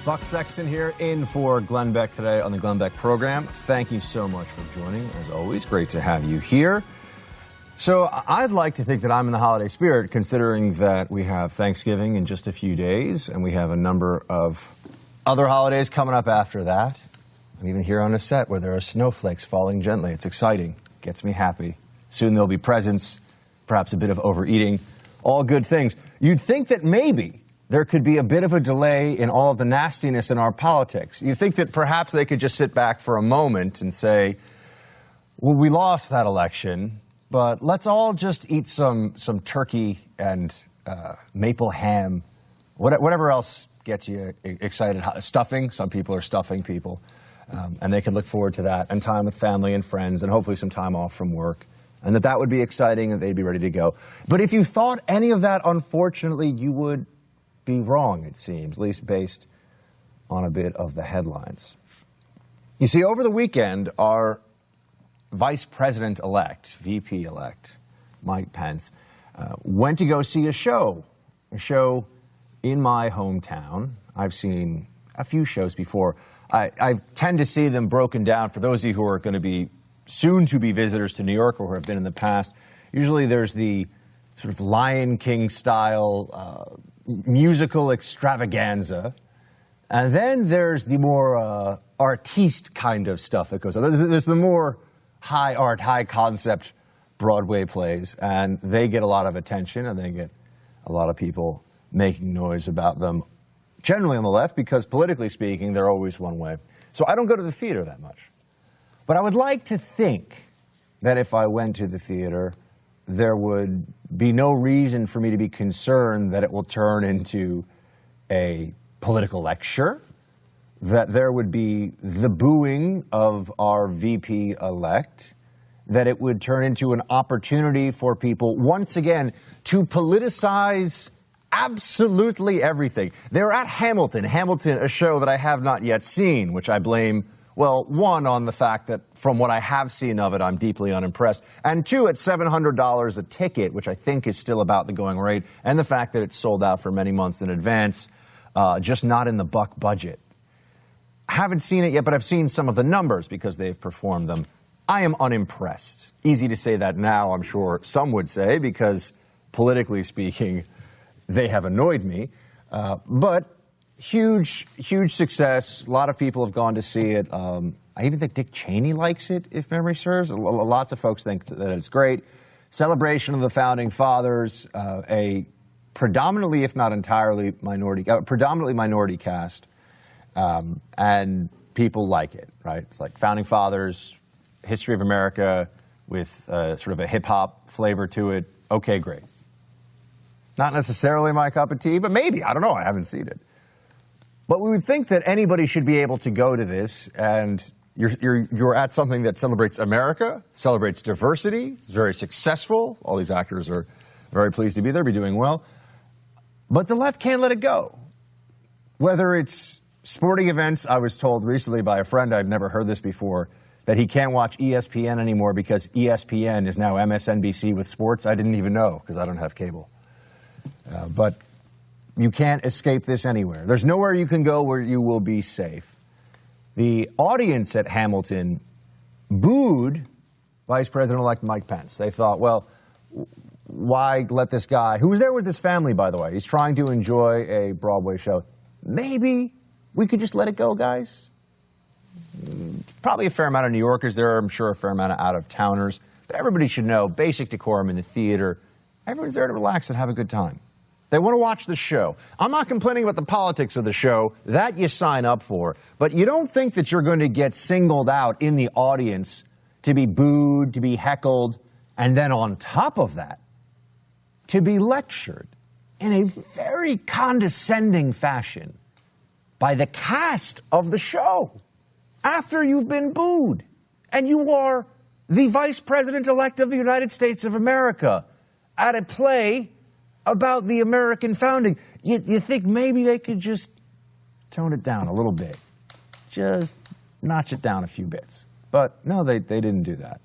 Buck Sexton here, in for Glenn Beck today on the Glenn Beck Program. Thank you so much for joining. As always, great to have you here. So I'd like to think that I'm in the holiday spirit, considering that we have Thanksgiving in just a few days, and we have a number of other holidays coming up after that. I'm even here on a set where there are snowflakes falling gently. It's exciting. Gets me happy. Soon there'll be presents, perhaps a bit of overeating, all good things. You'd think that maybe there could be a bit of a delay in all of the nastiness in our politics. You think that perhaps they could just sit back for a moment and say, well, we lost that election, but let's all just eat some turkey and maple ham, whatever else gets you excited. Stuffing, some people are stuffing people, and they can look forward to that, and time with family and friends, and hopefully some time off from work, and that would be exciting and they'd be ready to go. But if you thought any of that, unfortunately, you would be wrong, it seems, at least based on a bit of the headlines. You see, over the weekend, our Vice President-elect, VP-elect, Mike Pence, went to go see a show in my hometown. I've seen a few shows before. I tend to see them broken down. For those of you who are going to be soon-to-be visitors to New York or who have been in the past, usually there's the sort of Lion King-style musical extravaganza, and then there's the more artiste kind of stuff that goes on. There's the more high art, high concept Broadway plays, and they get a lot of attention, and they get a lot of people making noise about them, generally on the left, because politically speaking, they're always one way. So I don't go to the theater that much. But I would like to think that if I went to the theater, there would be no reason for me to be concerned that it will turn into a political lecture, that there would be the booing of our VP-elect, that it would turn into an opportunity for people, once again, to politicize absolutely everything. They're at Hamilton, a show that I have not yet seen, which I blame, well, one, on the fact that from what I have seen of it, I'm deeply unimpressed, and two, at $700 a ticket, which I think is still about the going rate, and the fact that it's sold out for many months in advance, just not in the buck budget. Haven't seen it yet, but I've seen some of the numbers because they've performed them. I am unimpressed. Easy to say that now, I'm sure some would say, because politically speaking, they have annoyed me, but huge success. A lot of people have gone to see it. I even think Dick Cheney likes it, if memory serves. Lots of folks think that it's great. Celebration of the Founding Fathers, a predominantly, if not entirely, predominantly minority cast, and people like it, right? It's like Founding Fathers, history of America with sort of a hip-hop flavor to it. Okay, great. Not necessarily my cup of tea, but maybe. I don't know. I haven't seen it. But we would think that anybody should be able to go to this, and you're at something that celebrates America, celebrates diversity, it's very successful. All these actors are very pleased to be there, be doing well. But the left can't let it go. Whether it's sporting events, I was told recently by a friend, I'd never heard this before, that he can't watch ESPN anymore because ESPN is now MSNBC with sports. I didn't even know because I don't have cable. But you can't escape this anywhere. There's nowhere you can go where you will be safe. The audience at Hamilton booed Vice President-elect Mike Pence. They thought, well, why let this guy, who was there with his family, by the way, he's trying to enjoy a Broadway show. Maybe we could just let it go, guys. Probably a fair amount of New Yorkers there, I'm sure a fair amount of out-of-towners. But everybody should know, basic decorum in the theater. Everyone's there to relax and have a good time. They want to watch the show. I'm not complaining about the politics of the show. That you sign up for. But you don't think that you're going to get singled out in the audience to be booed, to be heckled, and then on top of that, to be lectured in a very condescending fashion by the cast of the show after you've been booed. And you are the Vice President-elect of the United States of America at a play about the American founding. You think maybe they could just tone it down a little bit. Just notch it down a few bits. But no, they didn't do that.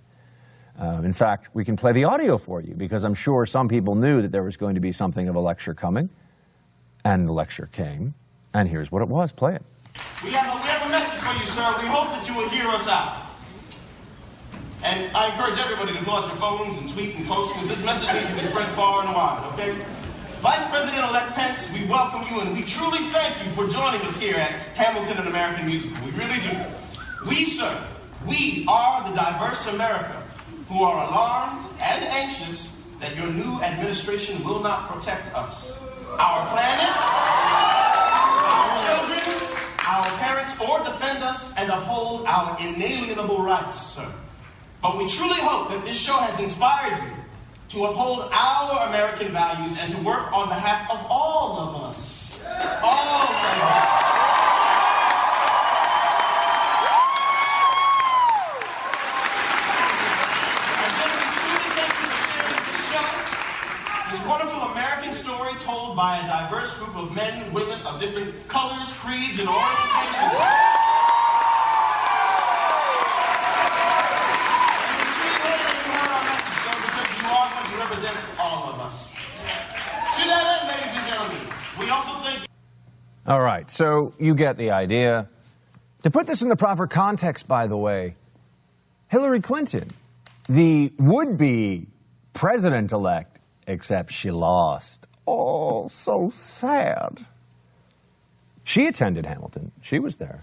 In fact, we can play the audio for you because I'm sure some people knew that there was going to be something of a lecture coming. And the lecture came. And here's what it was. Play it. We have a message for you, sir. We hope that you will hear us out. And I encourage everybody to pull out your phones and tweet and post, because this message needs to be spread far and wide, okay? Vice President-elect Pence, we welcome you, and we truly thank you for joining us here at Hamilton and American Musical. We really do. We, sir, we are the diverse America who are alarmed and anxious that your new administration will not protect us, our planet, our children, our parents, or defend us and uphold our inalienable rights, sir. But we truly hope that this show has inspired you to uphold our American values and to work on behalf of all of us. All of us. And then we truly thank you for sharing this show, this wonderful American story told by a diverse group of men and women of different colors, creeds, and orientations. Represents all of us. To that end, ladies and gentlemen, we also thank you. All right, so you get the idea. To put this in the proper context, by the way, Hillary Clinton, the would-be president-elect, except she lost. Oh, so sad. She attended Hamilton. She was there.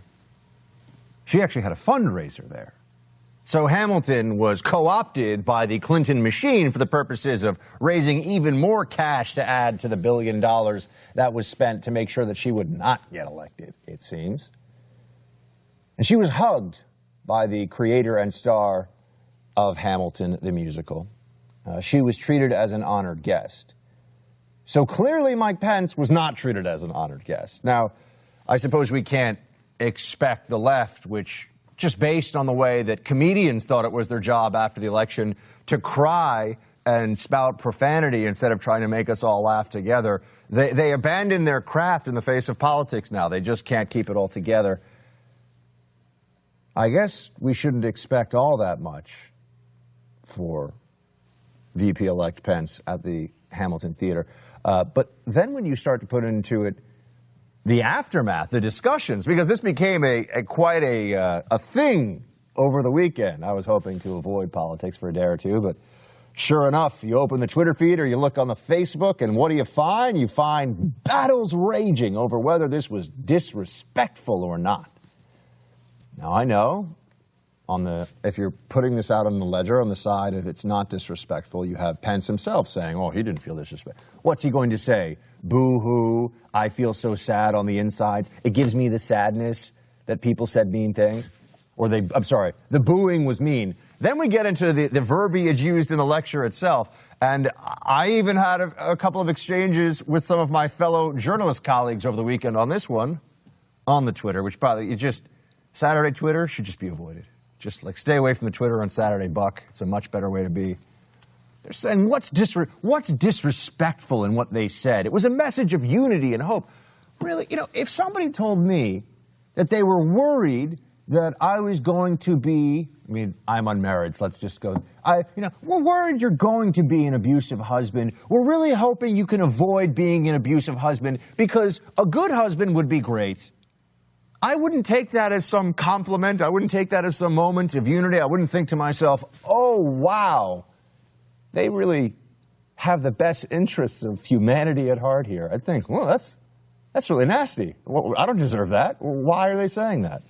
She actually had a fundraiser there. So Hamilton was co-opted by the Clinton machine for the purposes of raising even more cash to add to the $1 billion that was spent to make sure that she would not get elected, it seems. And she was hugged by the creator and star of Hamilton, the musical. She was treated as an honored guest. So clearly Mike Pence was not treated as an honored guest. Now, I suppose we can't expect the left, which just based on the way that comedians thought it was their job after the election to cry and spout profanity instead of trying to make us all laugh together. They abandon their craft in the face of politics now. They just can't keep it all together. I guess we shouldn't expect all that much for VP-elect Pence at the Hamilton Theater. But then when you start to put into it the aftermath, the discussions, because this became quite a thing over the weekend. I was hoping to avoid politics for a day or two, but sure enough, you open the Twitter feed or you look on the Facebook, and what do you find? You find battles raging over whether this was disrespectful or not. Now, I know if you're putting this out on the ledger, on the side, if it's not disrespectful, you have Pence himself saying, oh, he didn't feel disrespect. What's he going to say? Boo-hoo, I feel so sad on the insides. It gives me the sadness that people said mean things. I'm sorry, the booing was mean. Then we get into the verbiage used in the lecture itself. And I even had a couple of exchanges with some of my fellow journalist colleagues over the weekend on this one, on the Twitter, which probably, Saturday Twitter should just be avoided. Just like stay away from the Twitter on Saturday, Buck. It's a much better way to be. They're saying what's disrespectful in what they said. It was a message of unity and hope. Really, if somebody told me that they were worried that I was going to be, I'm unmarried, so let's just go. We're worried you're going to be an abusive husband. We're really hoping you can avoid being an abusive husband because a good husband would be great. I wouldn't take that as some compliment. I wouldn't take that as some moment of unity. I wouldn't think to myself, oh, wow, they really have the best interests of humanity at heart here. I'd think, well, that's really nasty. Well, I don't deserve that. Why are they saying that?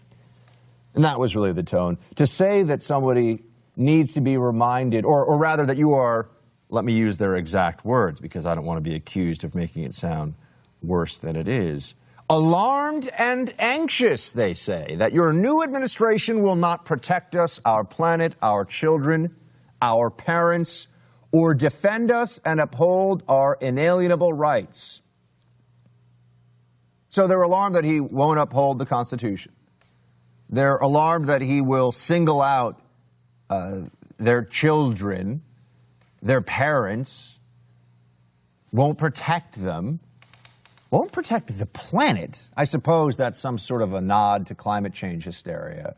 And that was really the tone. To say that somebody needs to be reminded, or rather that you are, let me use their exact words because I don't want to be accused of making it sound worse than it is. Alarmed and anxious, they say, that your new administration will not protect us, our planet, our children, our parents, or defend us and uphold our inalienable rights. So they're alarmed that he won't uphold the Constitution. They're alarmed that he will single out their children, their parents, won't protect them. Won't protect the planet. I suppose that's some sort of a nod to climate change hysteria.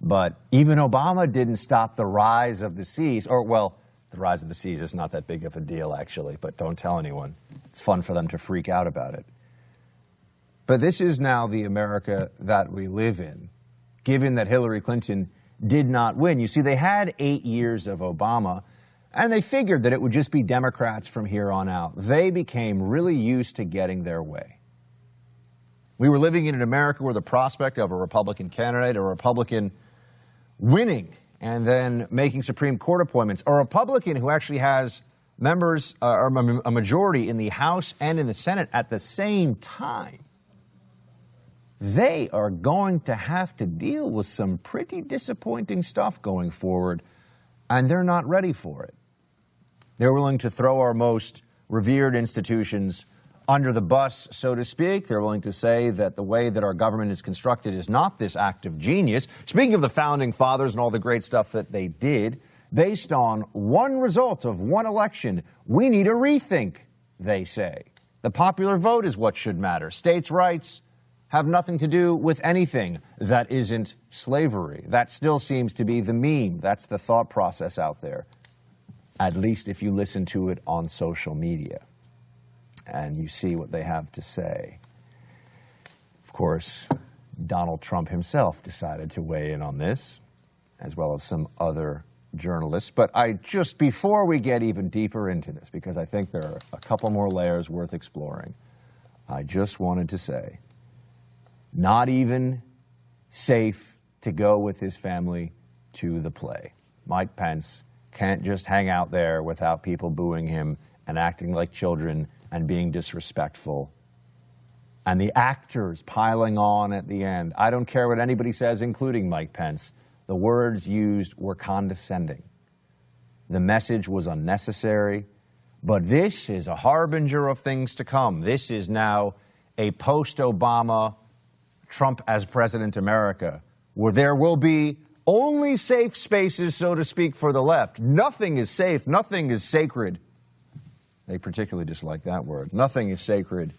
But even Obama didn't stop the rise of the seas. The rise of the seas is not that big of a deal, actually, but don't tell anyone. It's fun for them to freak out about it. But this is now the America that we live in, given that Hillary Clinton did not win. You see, they had 8 years of Obama, and they figured that it would just be Democrats from here on out. They became really used to getting their way. We were living in an America where the prospect of a Republican candidate, a Republican winning and then making Supreme Court appointments, a Republican who actually has members, or a majority in the House and in the Senate at the same time, they are going to have to deal with some pretty disappointing stuff going forward, and they're not ready for it. They're willing to throw our most revered institutions under the bus, so to speak. They're willing to say that the way that our government is constructed is not this act of genius. Speaking of the Founding Fathers and all the great stuff that they did, based on one result of one election, we need a rethink, they say. The popular vote is what should matter. States' rights have nothing to do with anything that isn't slavery. That still seems to be the meme. That's the thought process out there, at least if you listen to it on social media and you see what they have to say. Of course, Donald Trump himself decided to weigh in on this, as well as some other journalists. But before we get even deeper into this, because I think there are a couple more layers worth exploring, I just wanted to say, not even safe to go with his family to the play. Mike Pence can't just hang out there without people booing him and acting like children and being disrespectful. And the actors piling on at the end. I don't care what anybody says, including Mike Pence. The words used were condescending. The message was unnecessary. But this is a harbinger of things to come. This is now a post-Obama Trump as President America, where there will be only safe spaces, so to speak, for the left. Nothing is safe. Nothing is sacred. They particularly dislike that word. Nothing is sacred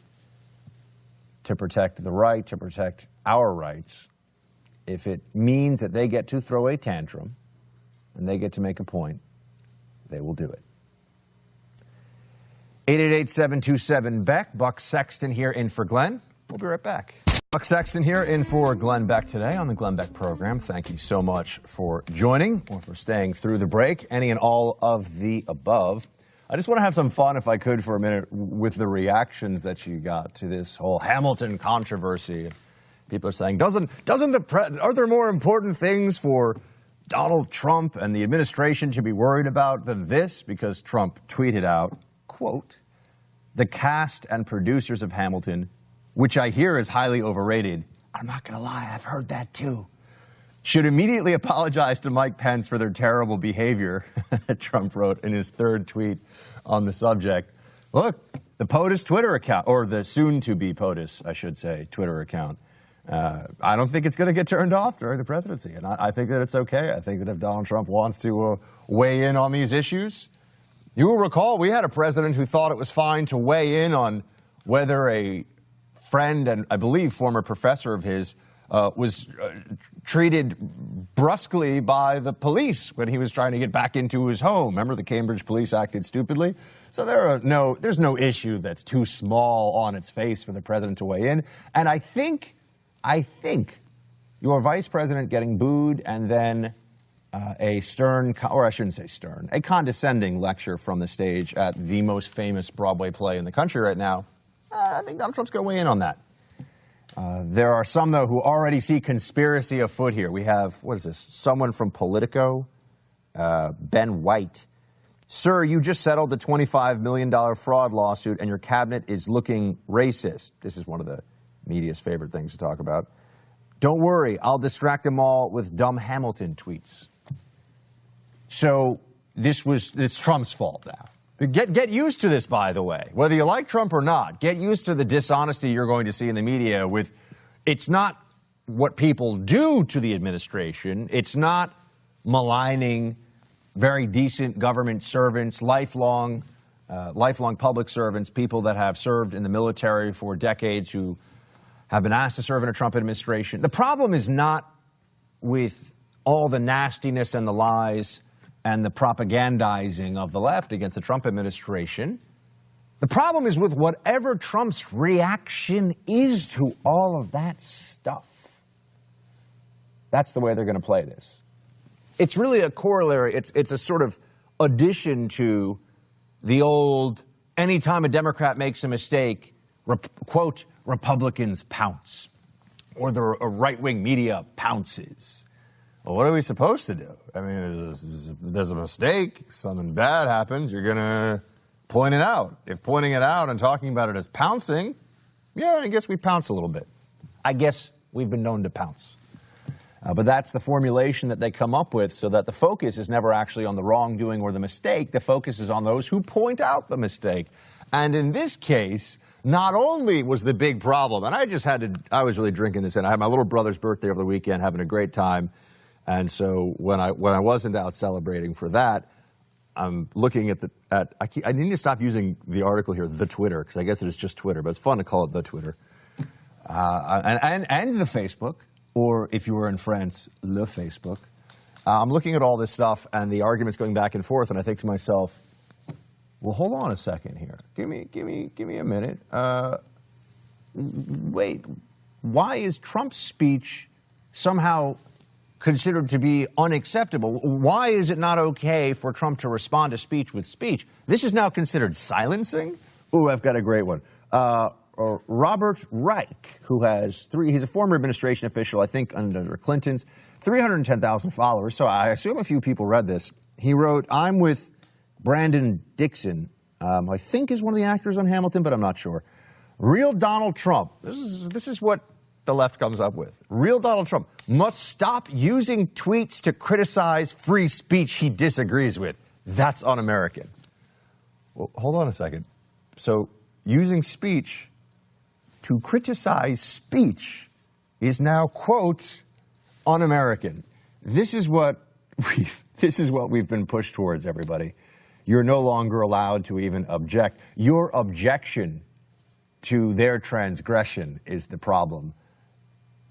to protect the right, to protect our rights. If it means that they get to throw a tantrum and they get to make a point, they will do it. 888-727-BECK. Buck Sexton here in for Glenn. We'll be right back. Buck Sexton here in for Glenn Beck today on the Glenn Beck Program. Thank you so much for joining or for staying through the break, any and all of the above. I just want to have some fun, if I could, for a minute with the reactions that you got to this whole Hamilton controversy. People are saying, are there more important things for Donald Trump and the administration to be worried about than this? Because Trump tweeted out, quote, "The cast and producers of Hamilton, which I hear is highly overrated," I'm not going to lie, I've heard that too, "should immediately apologize to Mike Pence for their terrible behavior," Trump wrote in his third tweet on the subject. Look, the POTUS Twitter account, or the soon-to-be POTUS, I should say, Twitter account, I don't think it's going to get turned off during the presidency. And I think that it's okay. I think that if Donald Trump wants to weigh in on these issues, you will recall we had a president who thought it was fine to weigh in on whether a friend and I believe former professor of his was treated brusquely by the police when he was trying to get back into his home. Remember, the Cambridge police acted stupidly? So there's no issue that's too small on its face for the president to weigh in. And I think your vice president getting booed and then a stern, or I shouldn't say stern, a condescending lecture from the stage at the most famous Broadway play in the country right now, I think Donald Trump's going to weigh in on that. There are some, though, who already see conspiracy afoot here. We have, what is this, someone from Politico, Ben White. "Sir, you just settled the $25 million fraud lawsuit and your cabinet is looking racist." This is one of the media's favorite things to talk about. "Don't worry, I'll distract them all with dumb Hamilton tweets." So it's Trump's fault now. Get used to this, by the way. Whether you like Trump or not, get used to the dishonesty you're going to see in the media with, it's not what people do to the administration. It's not maligning very decent government servants, lifelong public servants, people that have served in the military for decades who have been asked to serve in a Trump administration. The problem is not with all the nastiness and the lies and the propagandizing of the left against the Trump administration. The problem is with whatever Trump's reaction is to all of that stuff. That's the way they're going to play this. It's really a corollary. It's a sort of addition to the old, anytime a Democrat makes a mistake, quote, Republicans pounce, or the right-wing media pounces. Well, what are we supposed to do? I mean, there's a mistake, something bad happens, you're going to point it out. If pointing it out and talking about it as pouncing, yeah, I guess we pounce a little bit. I guess we've been known to pounce. But that's the formulation that they come up with, so that the focus is never actually on the wrongdoing or the mistake. The focus is on those who point out the mistake. And in this case, not only was the big problem, and I was really drinking this in. I had my little brother's birthday over the weekend, having a great time. And so when I wasn't out celebrating for that, I'm looking at I need to stop using the article here, the Twitter, because I guess it is just Twitter, but it's fun to call it the Twitter. And the Facebook, or if you were in France, le Facebook. I'm looking at all this stuff and the arguments going back and forth, and I think to myself, well, hold on a second here. Give me a minute. Wait, why is Trump's speech somehow considered to be unacceptable? Why is it not okay for Trump to respond to speech with speech? This is now considered silencing? Ooh, I've got a great one. Robert Reich, who has he's a former administration official, I think under Clinton's, 310,000 followers, so I assume a few people read this. He wrote, I'm with Brandon Dixon, who I think is one of the actors on Hamilton, but I'm not sure. Real Donald Trump, this is what the left comes up with. Real Donald Trump must stop using tweets to criticize free speech he disagrees with. That's un-American. Well, hold on a second. So using speech to criticize speech is now, quote, un-American. This is what we've been pushed towards, everybody. You're no longer allowed to even object. Your objection to their transgression is the problem.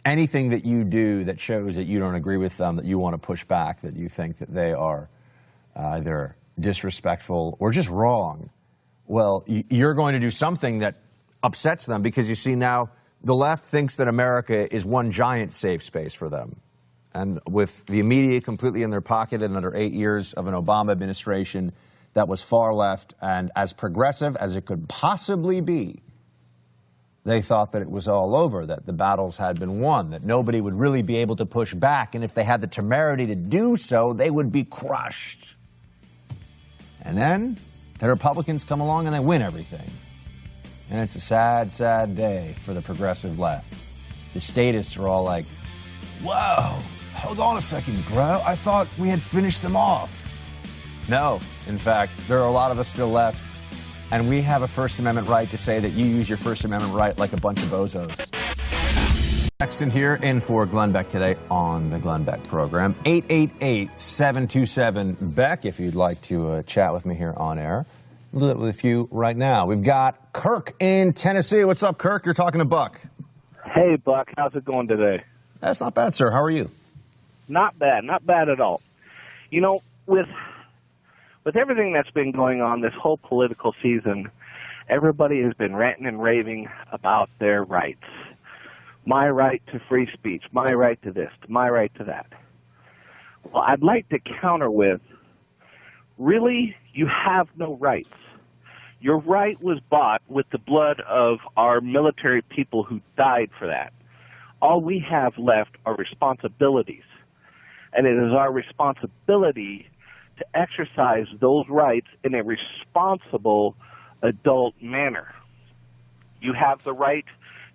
Anything that you do that shows that you don't agree with them, that you want to push back, that you think that they are either disrespectful or just wrong, well, you're going to do something that upsets them, because you see now the left thinks that America is one giant safe space for them. And with the media completely in their pocket and under 8 years of an Obama administration that was far left and as progressive as it could possibly be, they thought that it was all over, that the battles had been won, that nobody would really be able to push back, and if they had the temerity to do so, they would be crushed. And then the Republicans come along and they win everything. And it's a sad, sad day for the progressive left. The statists are all like, whoa, hold on a second, bro. I thought we had finished them off. No, in fact, there are a lot of us still left. And we have a First Amendment right to say that you use your First Amendment right like a bunch of bozos. Sexton here, in for Glenn Beck today on the Glenn Beck Program. 888-727-BECK if you'd like to chat with me here on air. We'll do that with you right now. We've got Kirk in Tennessee. What's up, Kirk? You're talking to Buck. Hey, Buck. How's it going today? That's not bad, sir. How are you? Not bad. Not bad at all. You know, with everything that's been going on this whole political season, everybody has been ranting and raving about their rights. My right to free speech, my right to this, my right to that. Well, I'd like to counter with, really, you have no rights. Your right was bought with the blood of our military people who died for that. All we have left are responsibilities. And it is our responsibility to exercise those rights in a responsible adult manner. You have the right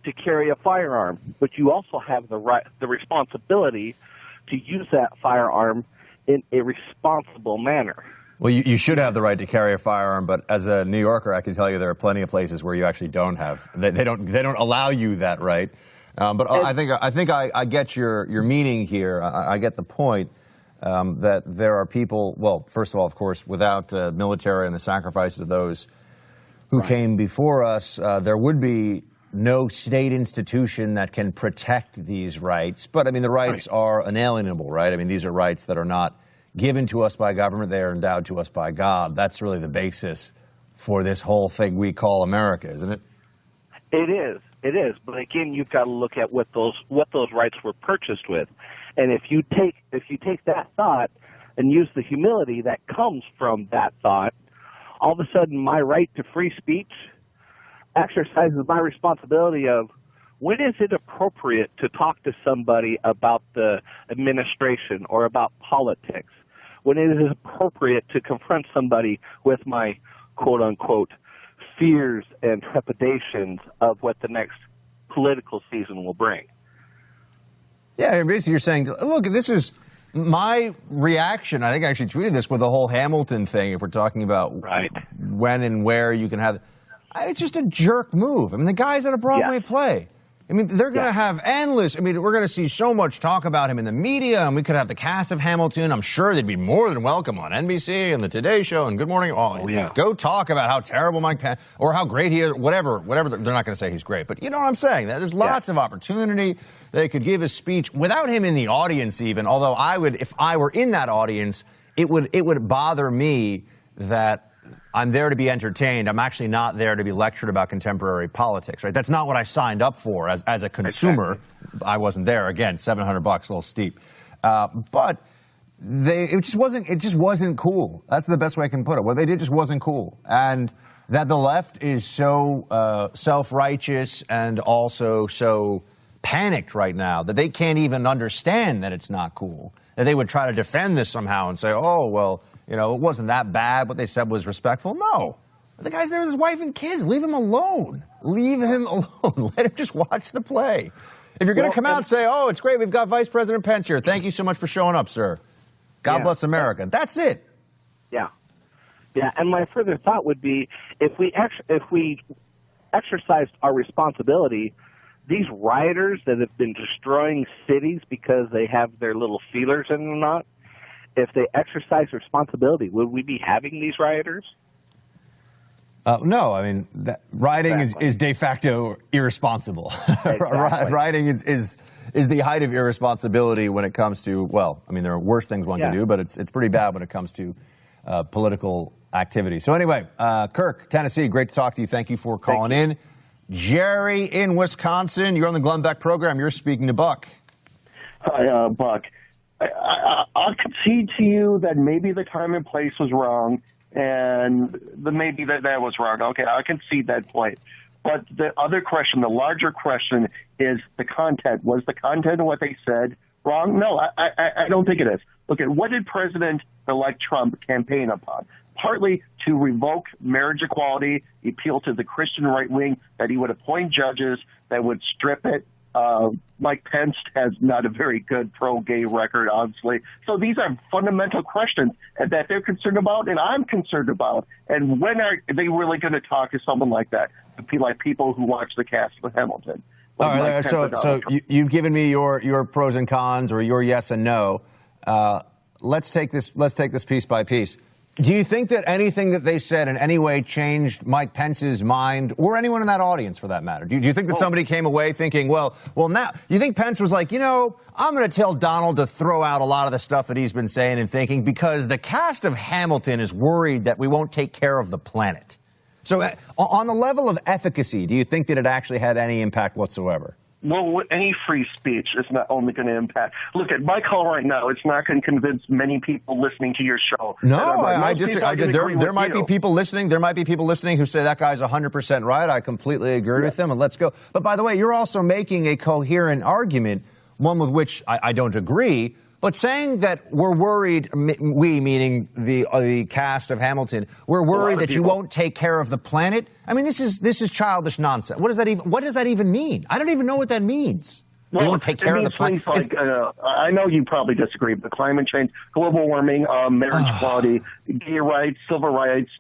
to carry a firearm, but you also have the responsibility to use that firearm in a responsible manner. Well, you should have the right to carry a firearm, but as a New Yorker, I can tell you there are plenty of places where you actually don't have. They don't allow you that right. But I think I get your meaning here. I get the point. That there are people, well, first of all, of course, without military and the sacrifices of those who came before us, there would be no state institution that can protect these rights. But, I mean, the rights are unalienable, right? I mean, these are rights that are not given to us by government. They are endowed to us by God. That's really the basis for this whole thing we call America, isn't it? It is. It is. But again, you've got to look at what those rights were purchased with. And if you take that thought and use the humility that comes from that thought, all of a sudden my right to free speech exercises my responsibility of when is it appropriate to talk to somebody about the administration or about politics? When it is appropriate to confront somebody with my quote-unquote fears and trepidations of what the next political season will bring. Yeah, basically you're saying, look, this is my reaction. I think I actually tweeted this with the whole Hamilton thing, if we're talking about when and where you can have it. It's just a jerk move. I mean, the guy's at a Broadway play. I mean, they're going to have endless, we're going to see so much talk about him in the media, and we could have the cast of Hamilton. I'm sure they'd be more than welcome on NBC and the Today Show and Good Morning. Go talk about how terrible Mike Pence, or how great he is, whatever. They're not going to say he's great, but you know what I'm saying? There's lots of opportunity. They could give his speech without him in the audience even, although if I were in that audience, it would bother me that I'm there to be entertained. I'm actually not there to be lectured about contemporary politics, right? That's not what I signed up for as a consumer. Exactly. I wasn't there. Again, $700, a little steep. But it just wasn't cool. That's the best way I can put it. What they did just wasn't cool. And that the left is so self-righteous and also so panicked right now that they can't even understand that it's not cool. That they would try to defend this somehow and say, oh, well, it wasn't that bad. What they said was respectful. No. The guy's there with his wife and kids. Leave him alone. Leave him alone. Let him just watch the play. If you're going to come out and say, oh, it's great, we've got Vice President Pence here. Thank you so much for showing up, sir. God bless America. That's it. Yeah. Yeah, and my further thought would be if we exercised our responsibility, these rioters that have been destroying cities because they have their little feelers in or not, if they exercise responsibility, would we be having these rioters? No, I mean, rioting is de facto irresponsible. Exactly. Rioting is the height of irresponsibility when it comes to, well, I mean, there are worse things one can do, but it's pretty bad when it comes to political activity. So anyway, Kirk, Tennessee, great to talk to you. Thank you for calling in. Jerry in Wisconsin, you're on the Glenn Beck program. You're speaking to Buck. Hi, Buck. I'll concede to you that maybe the time and place was wrong, and maybe that was wrong. Okay, I concede that point. But the other question, the larger question, is the content. Was the content of what they said wrong? No, I don't think it is. Look at what did President-elect Trump campaign upon? Partly to revoke marriage equality, appeal to the Christian right wing, that he would appoint judges that would strip it. Mike Pence has not a very good pro-gay record, obviously. So these are fundamental questions that they're concerned about and I'm concerned about. And when are they really going to talk to someone like that? Like people who watch the cast of Hamilton. All right, so you've given me your pros and cons, or your yes and no. Let's take this piece by piece. Do you think that anything that they said in any way changed Mike Pence's mind, or anyone in that audience for that matter? Do you think that somebody came away thinking, well, now, you think Pence was like, I'm going to tell Donald to throw out a lot of the stuff that he's been saying and thinking because the cast of Hamilton is worried that we won't take care of the planet? So on the level of efficacy, do you think that it actually had any impact whatsoever? Well, any free speech is not only going to impact. Look at my call right now. It's not going to convince many people listening to your show. No, I disagree. There might be people listening. There might be people listening who say that guy's 100% right. I completely agree with him, and let's go. But by the way, you're also making a coherent argument, one with which I don't agree. But saying that we're worried, we meaning the cast of Hamilton, we're worried that you won't take care of the planet. I mean, this is childish nonsense. What does that even mean? I don't even know what that means. Well, we won't take care of the planet. Like, I know you probably disagree, but climate change, global warming, marriage equality, gay rights, civil rights,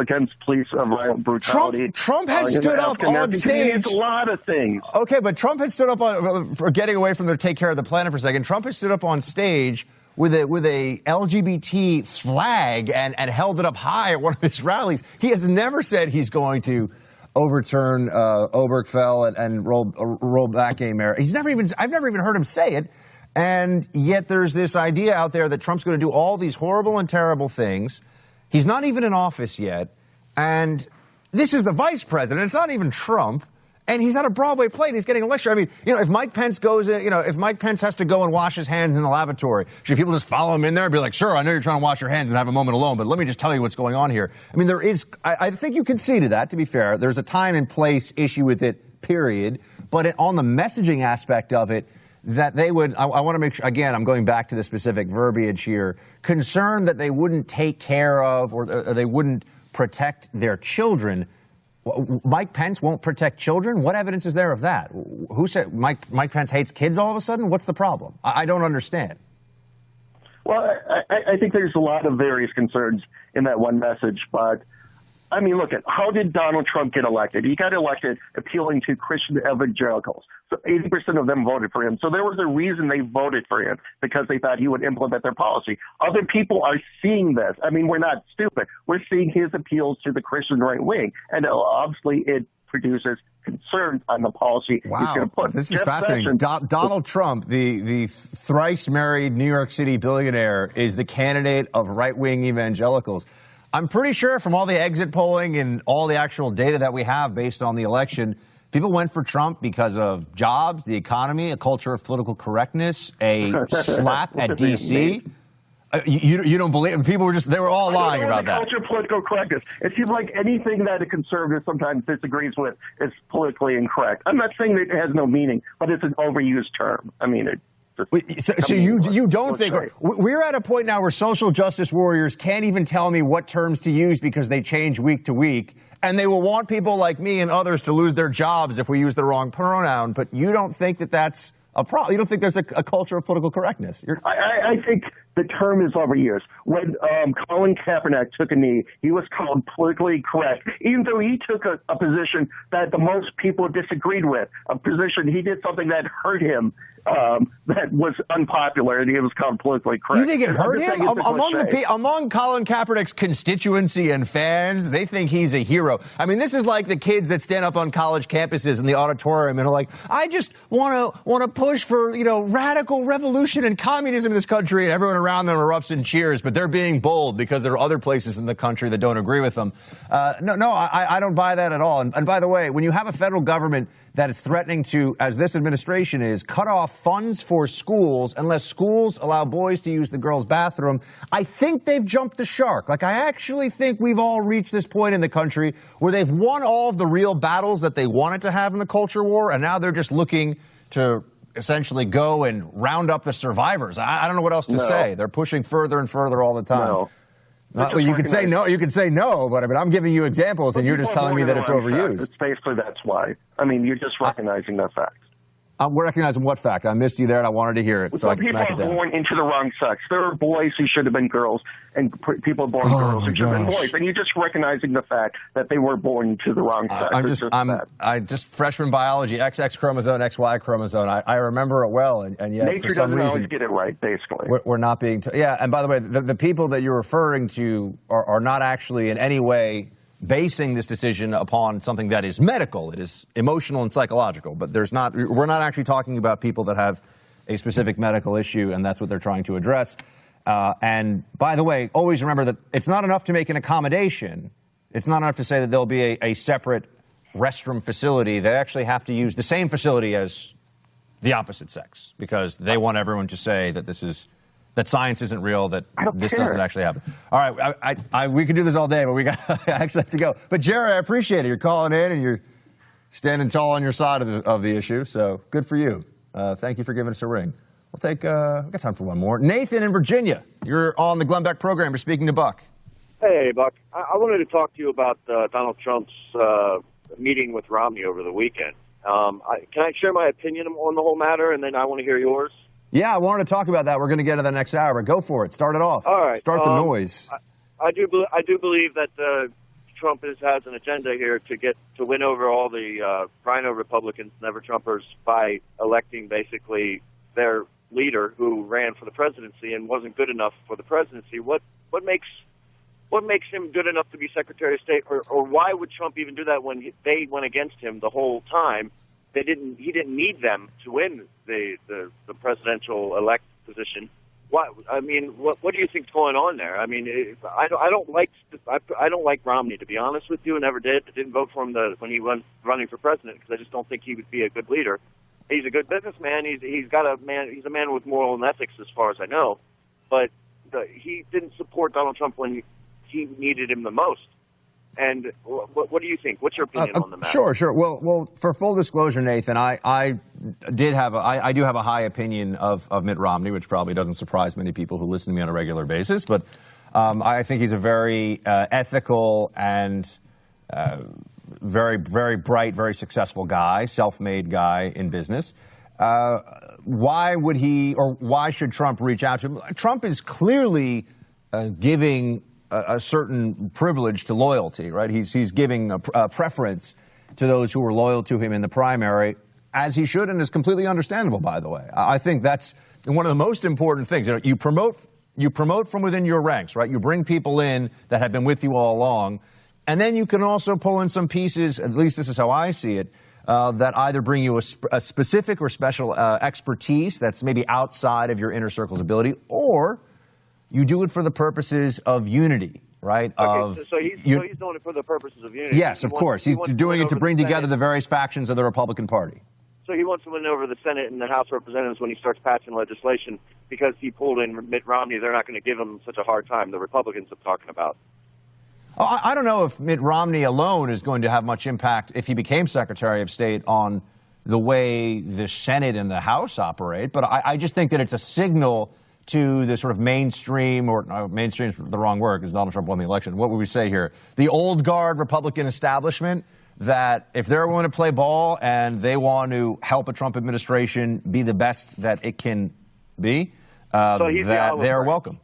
against police violent brutality. Trump has stood up on stage. A lot of things. Okay, but Trump has stood up for getting away from the take care of the planet for a second. Trump has stood up on stage with a LGBT flag and held it up high at one of his rallies. He has never said he's going to overturn Obergefell and roll back gay marriage. I've never even heard him say it, and yet there's this idea out there that Trump's going to do all these horrible and terrible things. He's not even in office yet, And this is the vice president. It's not even Trump. And he's at a Broadway play and he's getting a lecture. I mean, if Mike Pence goes in, if Mike Pence has to go and wash his hands in the lavatory, should people just follow him in there and be like, sir, I know you're trying to wash your hands and have a moment alone, but let me just tell you what's going on here. I mean, I think you conceded that, to be fair. There's a time and place issue with it, period. But on the messaging aspect of it, that they would, I want to make sure, again, I'm going back to the specific verbiage here, concerned that they wouldn't take care of or they wouldn't protect their children. Mike Pence won't protect children? What evidence is there of that? Who said Mike Pence hates kids all of a sudden? What's the problem? I don't understand. Well, I think there's a lot of various concerns in that one message, but I mean, look at how did Donald Trump get elected? He got elected appealing to Christian evangelicals. So 80% of them voted for him. So there was a reason they voted for him, because they thought he would implement their policy. Other people are seeing this. I mean, we're not stupid. We're seeing his appeals to the Christian right wing. And obviously it produces concerns on the policy he's going to put. This is fascinating. Donald Trump, the thrice married New York City billionaire, is the candidate of right-wing evangelicals. I'm pretty sure from all the exit polling and all the actual data that we have based on the election, people went for Trump because of jobs, the economy, a culture of political correctness, a slap at D.C. You don't believe? People were they were all lying about that. Culture of political correctness. It seems like anything that a conservative sometimes disagrees with is politically incorrect. I'm not saying that it has no meaning, but it's an overused term. I mean, So you don't think we're at a point now where social justice warriors can't even tell me what terms to use because they change week to week, and they will want people like me and others to lose their jobs if we use the wrong pronoun. But you don't think that that's a problem? You don't think there's a culture of political correctness? I think the term is overused. When Colin Kaepernick took a knee, he was called politically correct, even though he took a position that the most people disagreed with, a position he did something that hurt him, that was unpopular, and he was called politically correct. You think it hurt him? Among Colin Kaepernick's constituency and fans, they think he's a hero. I mean, this is like the kids that stand up on college campuses in the auditorium and are like, I just want to push for, radical revolution and communism in this country, and everyone around them erupts in cheers, but they're being bold because there are other places in the country that don't agree with them. I don't buy that at all. And by the way, when you have a federal government that is threatening to, as this administration is, cut off funds for schools unless schools allow boys to use the girls' bathroom, I think they've jumped the shark. Like, I actually think we've all reached this point in the country where they've won all of the real battles that they wanted to have in the culture war, and now they're just looking to essentially go and round up the survivors. I don't know what else to say. They're pushing further and further all the time. Well, you could say no. You could say no, but I mean, I'm giving you examples, and you're just telling me that it's overused. It's basically that's why. I mean, you're just recognizing that fact. We're recognizing what fact? I missed you there, and I wanted to hear it, so I can smack it down. People are born into the wrong sex. There are boys who should have been girls, and people born girls who should have been boys. And you're just recognizing the fact that they were born into the wrong sex. I'm just freshman biology, XX chromosome, XY chromosome. I remember it well, and yet nature for some doesn't reason always get it right. Basically, we're not being. And by the way, the people that you're referring to are not actually in any way basing this decision upon something that is medical. It is emotional and psychological, but we're not actually talking about people that have a specific medical issue, and that's what they're trying to address. And by the way, always remember that it's not enough to make an accommodation. It's not enough to say that there'll be a separate restroom facility. They actually have to use the same facility as the opposite sex, because they want everyone to say that that science isn't real, that this doesn't actually happen. All right, we could do this all day, but I actually have to go. But Jerry, I appreciate it. You're calling in and you're standing tall on your side of the issue, so good for you. Thank you for giving us a ring. We've got time for one more. Nathan in Virginia, you're on the Glenn Beck Program. You're speaking to Buck. Hey, Buck. I wanted to talk to you about Donald Trump's meeting with Romney over the weekend. Can I share my opinion on the whole matter, and then I want to hear yours? Yeah, I wanted to talk about that. We're going to get to the next hour, but go for it. Start it off. All right. Start the noise. I do believe that Trump has an agenda here to win over all the Rhino Republicans, never Trumpers, by electing basically their leader who ran for the presidency and wasn't good enough for the presidency. What makes him good enough to be Secretary of State, or why would Trump even do that when they went against him the whole time? He didn't need them to win the presidential elect position. What do you think's going on there? I mean, I don't like Romney, to be honest with you. I never did. I didn't vote for him when he was running for president because I just don't think he would be a good leader. He's a good businessman. He's a man with moral and ethics, as far as I know. But he didn't support Donald Trump when he needed him the most. And what do you think? What's your opinion on the matter? Sure. Well, for full disclosure, Nathan, I do have a high opinion of Mitt Romney, which probably doesn't surprise many people who listen to me on a regular basis. But I think he's a very ethical and very, very bright, very successful guy, self-made guy in business. Why should Trump reach out to him? Trump is clearly giving a certain privilege to loyalty, right? He's giving a preference to those who were loyal to him in the primary, as he should, and is completely understandable, by the way. I think that's one of the most important things. You promote from within your ranks, right? You bring people in that have been with you all along, and then you can also pull in some pieces, at least this is how I see it, that either bring you a specific or special expertise that's maybe outside of your inner circle's ability, or you do it for the purposes of unity, right? Okay, so he's doing it for the purposes of unity. Yes, of course. He's doing it to bring together the various factions of the Republican Party. So he wants to win over the Senate and the House of Representatives when he starts passing legislation because he pulled in Mitt Romney. They're not going to give him such a hard time, the Republicans are talking about. I don't know if Mitt Romney alone is going to have much impact if he became Secretary of State on the way the Senate and the House operate, but I just think that it's a signal to the sort of mainstream, or mainstream is the wrong word because Donald Trump won the election. What would we say here? The old guard Republican establishment, that if they're willing to play ball and they want to help a Trump administration be the best that it can be, that they're welcome.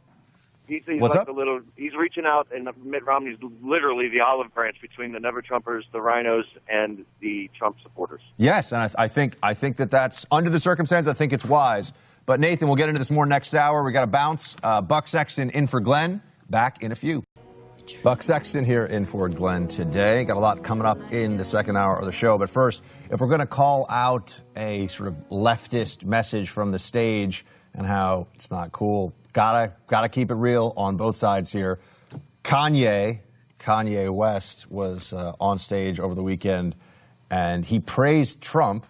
He's What's like up? He's reaching out, and Mitt Romney's literally the olive branch between the Never Trumpers, the Rhinos, and the Trump supporters. Yes, and I think that's, under the circumstance, I think it's wise. But Nathan, we'll get into this more next hour. We got to bounce. Buck Sexton in for Glenn. Back in a few. Buck Sexton here in for Glenn today. Got a lot coming up in the second hour of the show. But first, if we're going to call out a sort of leftist message from the stage and how it's not cool, gotta keep it real on both sides here. Kanye West was on stage over the weekend, and he praised Trump,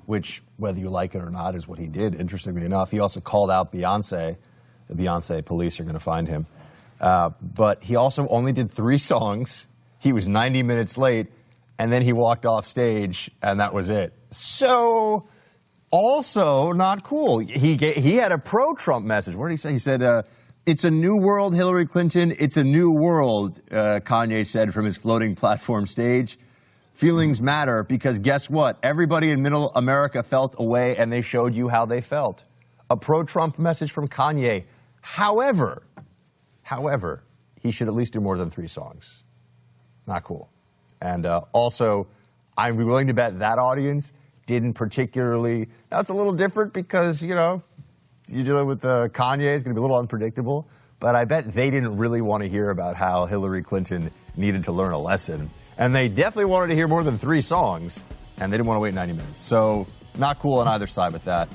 which, whether you like it or not, is what he did, interestingly enough. He also called out Beyonce. The Beyonce police are going to find him. But he also only did 3 songs. He was 90 minutes late, and then he walked off stage, and that was it. So, also not cool. He had a pro-Trump message. What did he say? He said, it's a new world, Hillary Clinton. It's a new world, Kanye said from his floating platform stage. Feelings matter because guess what? Everybody in middle America felt a way, and they showed you how they felt. A pro-Trump message from Kanye. However, he should at least do more than 3 songs. Not cool. And also, I'd be willing to bet that audience didn't particularly. Now, it's a little different because, you're dealing with Kanye. It's going to be a little unpredictable. But I bet they didn't really want to hear about how Hillary Clinton needed to learn a lesson. And they definitely wanted to hear more than 3 songs, and they didn't want to wait 90 minutes. So not cool on either side with that.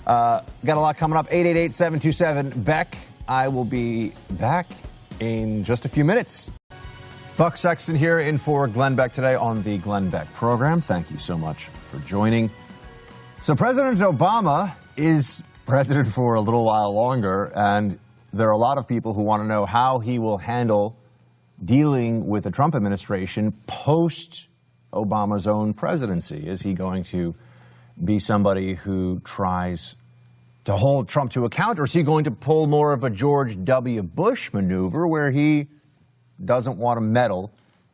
Got a lot coming up. 888-727-BECK. I will be back in just a few minutes. Buck Sexton here in for Glenn Beck today on the Glenn Beck Program. Thank you so much for joining. So President Obama is president for a little while longer, and there are a lot of people who want to know how he will handle dealing with the Trump administration post Obama's own presidency. Is he going to be somebody who tries to hold Trump to account, or is he going to pull more of a George W. Bush maneuver where he doesn't want to meddle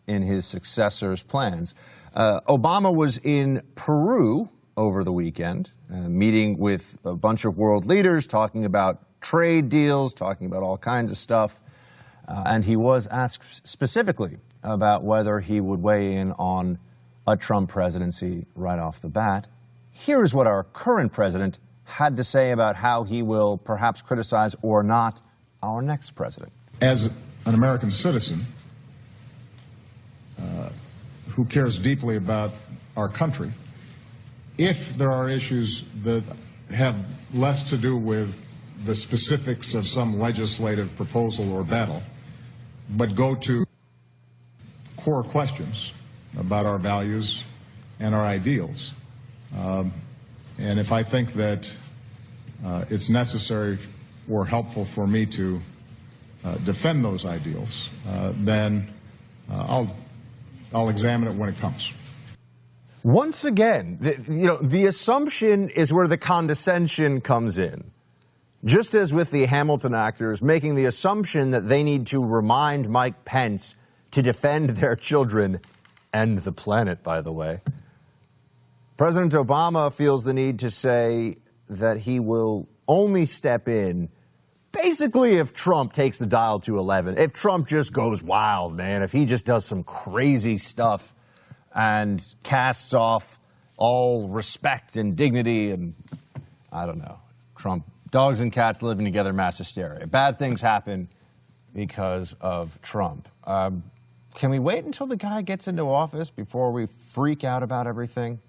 in his successor's plans? Obama was in Peru over the weekend, meeting with a bunch of world leaders, talking about trade deals, talking about all kinds of stuff. And he was asked specifically about whether he would weigh in on a Trump presidency right off the bat. Here's what our current president had to say about how he will perhaps criticize or not our next president. As an American citizen who cares deeply about our country, if there are issues that have less to do with the specifics of some legislative proposal or battle, but go to core questions about our values and our ideals. And if I think that it's necessary or helpful for me to defend those ideals, then I'll examine it when it comes. Once again, the assumption is where the condescension comes in. Just as with the Hamilton actors, making the assumption that they need to remind Mike Pence to defend their children and the planet, by the way. President Obama feels the need to say that he will only step in basically if Trump takes the dial to 11. If Trump just goes wild, man, if he just does some crazy stuff and casts off all respect and dignity and, I don't know, Trump, dogs and cats living together, mass hysteria. Bad things happen because of Trump. Can we wait until the guy gets into office before we freak out about everything?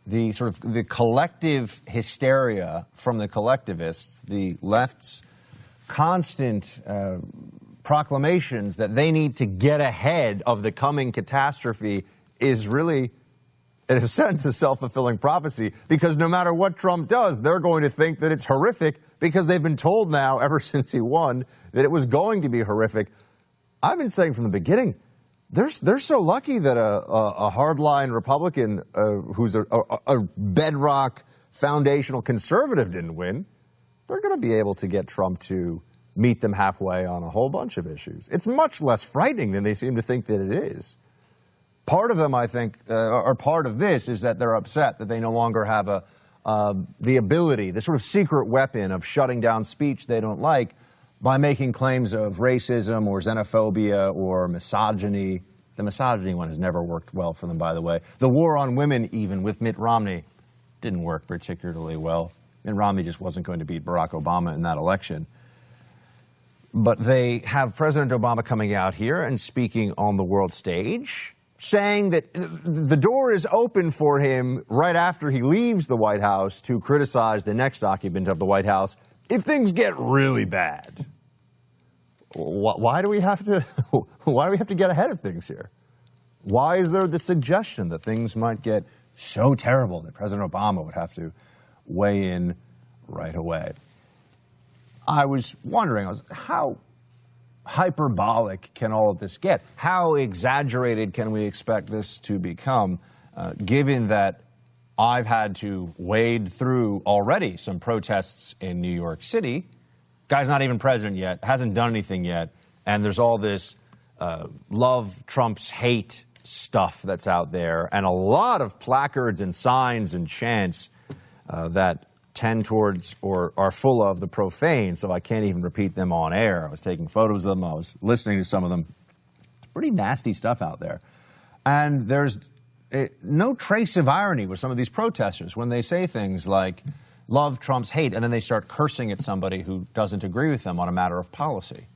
The sort of the collective hysteria from the collectivists, the left's constant proclamations that they need to get ahead of the coming catastrophe is really, in a sense, a self-fulfilling prophecy, because no matter what Trump does, they're going to think that it's horrific because they've been told now, ever since he won, that it was going to be horrific. I've been saying from the beginning, they're so lucky that a hardline Republican who's a bedrock foundational conservative didn't win. They're going to be able to get Trump to meet them halfway on a whole bunch of issues. It's much less frightening than they seem to think that it is. Part of them, I think, or part of this is that they're upset that they no longer have the ability, the sort of secret weapon of shutting down speech they don't like by making claims of racism or xenophobia or misogyny. The misogyny one has never worked well for them, by the way. The war on women, even with Mitt Romney, didn't work particularly well. Mitt Romney just wasn't going to beat Barack Obama in that election. But they have President Obama coming out here and speaking on the world stage, saying that the door is open for him right after he leaves the White House to criticize the next occupant of the White House if things get really bad. Why do we have to get ahead of things here? Why is there the suggestion that things might get so terrible that President Obama would have to weigh in right away? I was wondering, how hyperbolic can all of this get? How exaggerated can we expect this to become, given that I've had to wade through already some protests in New York City? Guy's not even president yet, hasn't done anything yet, and there's all this love Trump's hate stuff that's out there, and a lot of placards and signs and chants that tend towards or are full of the profane, so I can't even repeat them on air. I was taking photos of them, I was listening to some of them. It's pretty nasty stuff out there. And there's no trace of irony with some of these protesters when they say things like, love Trump's hate, and then they start cursing at somebody who doesn't agree with them on a matter of policy.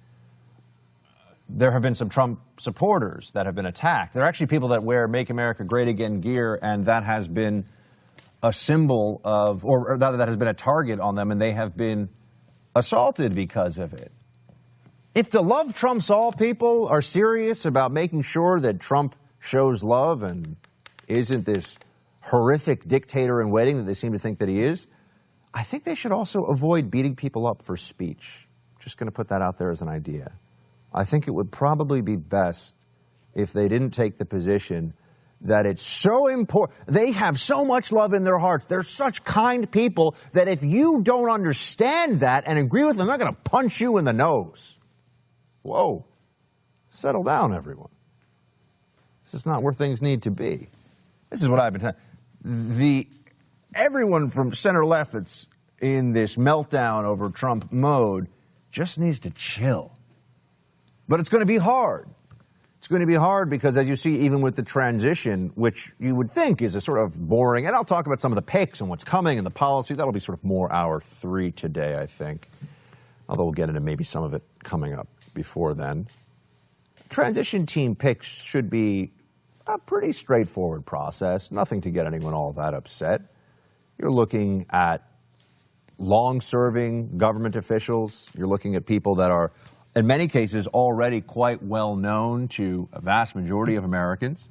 There have been some Trump supporters that have been attacked. There are actually people that wear Make America Great Again gear, and that has been a symbol of, or rather that has been a target on them, and they have been assaulted because of it. If the love Trump's all people are serious about making sure that Trump shows love and isn't this horrific dictator in waiting that they seem to think that he is, I think they should also avoid beating people up for speech. Just going to put that out there as an idea. I think it would probably be best if they didn't take the position that it's so important. They have so much love in their hearts. They're such kind people that if you don't understand that and agree with them, they're going to punch you in the nose. Whoa. Settle down, everyone. This is not where things need to be. This is what I've been telling. Everyone from center-left that's in this meltdown over Trump mode just needs to chill. But it's going to be hard. It's going to be hard because, as you see, even with the transition, which you would think is a sort of boring, and I'll talk about some of the picks and what's coming and the policy. That'll be sort of more hour 3 today, I think. Although we'll get into maybe some of it coming up before then. Transition team picks should be a pretty straightforward process. Nothing to get anyone all that upset. You're looking at long-serving government officials. You're looking at people that are, in many cases, already quite well known to a vast majority of Americans.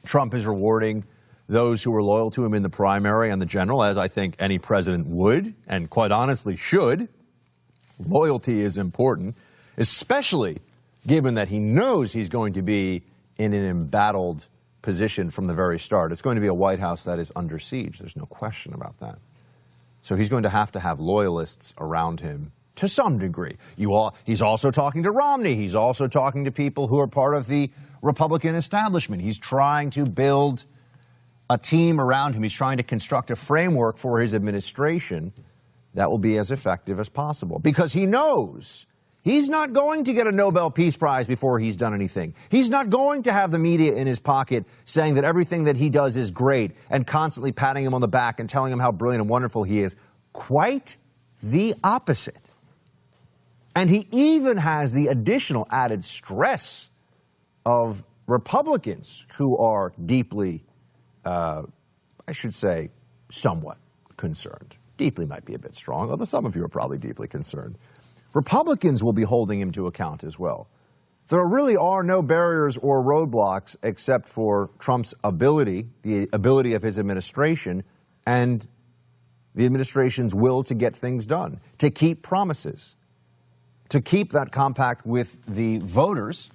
Trump is rewarding those who were loyal to him in the primary and the general, as I think any president would, and quite honestly should. Loyalty is important, especially given that he knows he's going to be in an embattled position from the very start. It's going to be a White House that is under siege. There's no question about that. So he's going to have loyalists around him to some degree. He's also talking to Romney. He's also talking to people who are part of the Republican establishment. He's trying to build a team around him. He's trying to construct a framework for his administration that will be as effective as possible, because he knows he's not going to get a Nobel Peace Prize before he's done anything. He's not going to have the media in his pocket saying that everything that he does is great and constantly patting him on the back and telling him how brilliant and wonderful he is. Quite the opposite. And he even has the additional added stress of Republicans who are deeply, I should say, somewhat concerned. Deeply might be a bit strong, although some of you are probably deeply concerned. Republicans will be holding him to account as well. There really are no barriers or roadblocks except for Trump's ability, the ability of his administration, and the administration's will to get things done, to keep promises, to keep that compact with the voters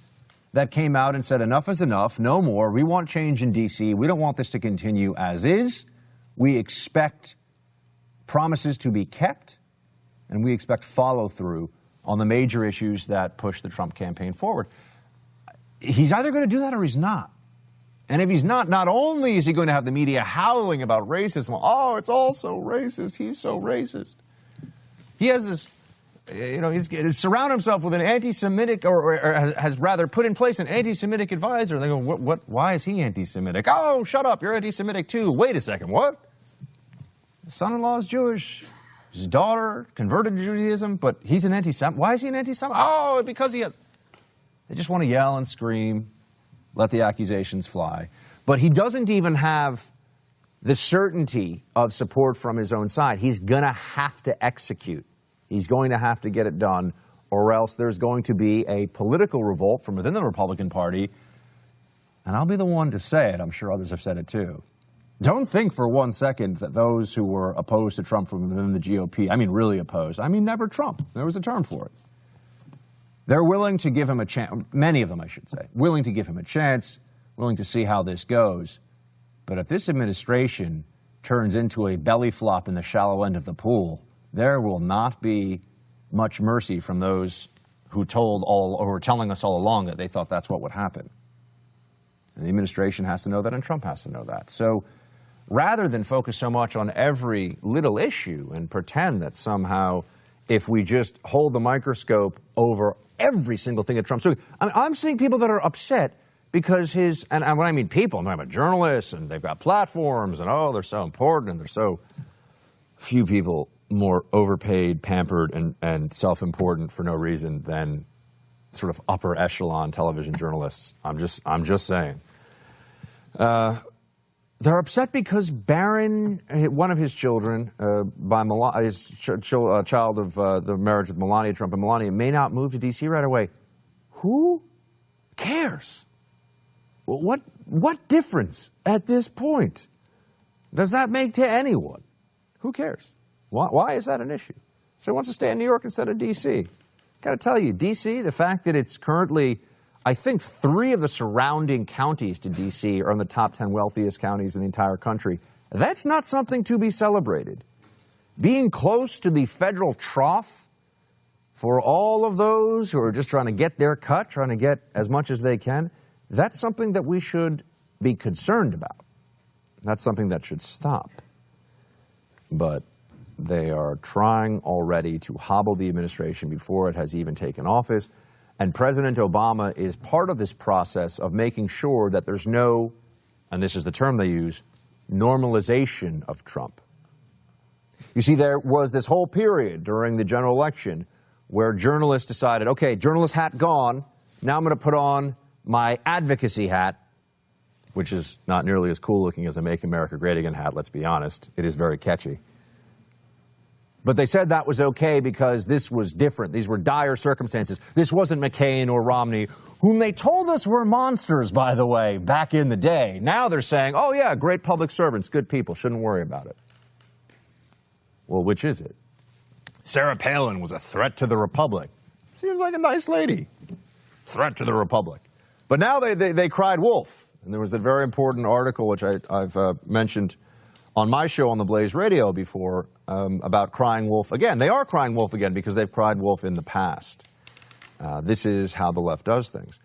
that came out and said enough is enough, no more, we want change in D.C., we don't want this to continue as is, we expect promises to be kept, and we expect follow-through on the major issues that push the Trump campaign forward. He's either going to do that or he's not. And if he's not only is he going to have the media howling about racism, oh, it's all so racist, he's so racist. He has this, he's going to surround himself with an anti-Semitic, or has rather put in place an anti-Semitic advisor. They go, why is he anti-Semitic? Oh, shut up, you're anti-Semitic too. Wait a second, what? His son-in-law is Jewish. His daughter converted to Judaism, but he's an anti-Semite. Why is he an anti-Semite? Oh, because he has... They just want to yell and scream, let the accusations fly. But he doesn't even have the certainty of support from his own side. He's going to have to execute. He's going to have to get it done, or else there's going to be a political revolt from within the Republican Party. And I'll be the one to say it. I'm sure others have said it too. Don't think for one second that those who were opposed to Trump from within the GOP, I mean really opposed, I mean never Trump, there was a term for it. They're willing to give him a chance, many of them I should say, willing to give him a chance, willing to see how this goes. But if this administration turns into a belly flop in the shallow end of the pool, there will not be much mercy from those who were telling us all along that they thought that's what would happen. And the administration has to know that, and Trump has to know that. So rather than focus so much on every little issue and pretend that somehow if we just hold the microscope over every single thing that Trump's doing, I'm seeing people that are upset because and when I mean people, I'm talking about journalists, and they've got platforms, and oh, they're so important, and there's so few people more overpaid, pampered, and self-important for no reason than sort of upper echelon television journalists. I'm just saying. They're upset because Barron, one of his children, child of the marriage with Melania Trump and Melania, may not move to D.C. right away. Who cares? What difference at this point does that make to anyone? Who cares? Why is that an issue? So he wants to stay in New York instead of D.C. Got to tell you, D.C., the fact that it's currently, I think 3 of the surrounding counties to D.C. are in the top 10 wealthiest counties in the entire country. That's not something to be celebrated. Being close to the federal trough for all of those who are just trying to get their cut, trying to get as much as they can, that's something that we should be concerned about. That's something that should stop. But they are trying already to hobble the administration before it has even taken office. And President Obama is part of this process of making sure that there's no, and this is the term they use, normalization of Trump. You see, there was this whole period during the general election where journalists decided, okay, journalist hat gone, now I'm going to put on my advocacy hat, which is not nearly as cool looking as a Make America Great Again hat, let's be honest. It is very catchy. But they said that was okay because this was different. These were dire circumstances. This wasn't McCain or Romney, whom they told us were monsters, by the way, back in the day. Now they're saying, oh, yeah, great public servants, good people, shouldn't worry about it. Well, which is it? Sarah Palin was a threat to the Republic. Seems like a nice lady. Threat to the Republic. But now they cried wolf. And there was a very important article, which I've mentioned on my show on the Blaze Radio before, about crying wolf again. They are crying wolf again because they've cried wolf in the past. This is how the left does things.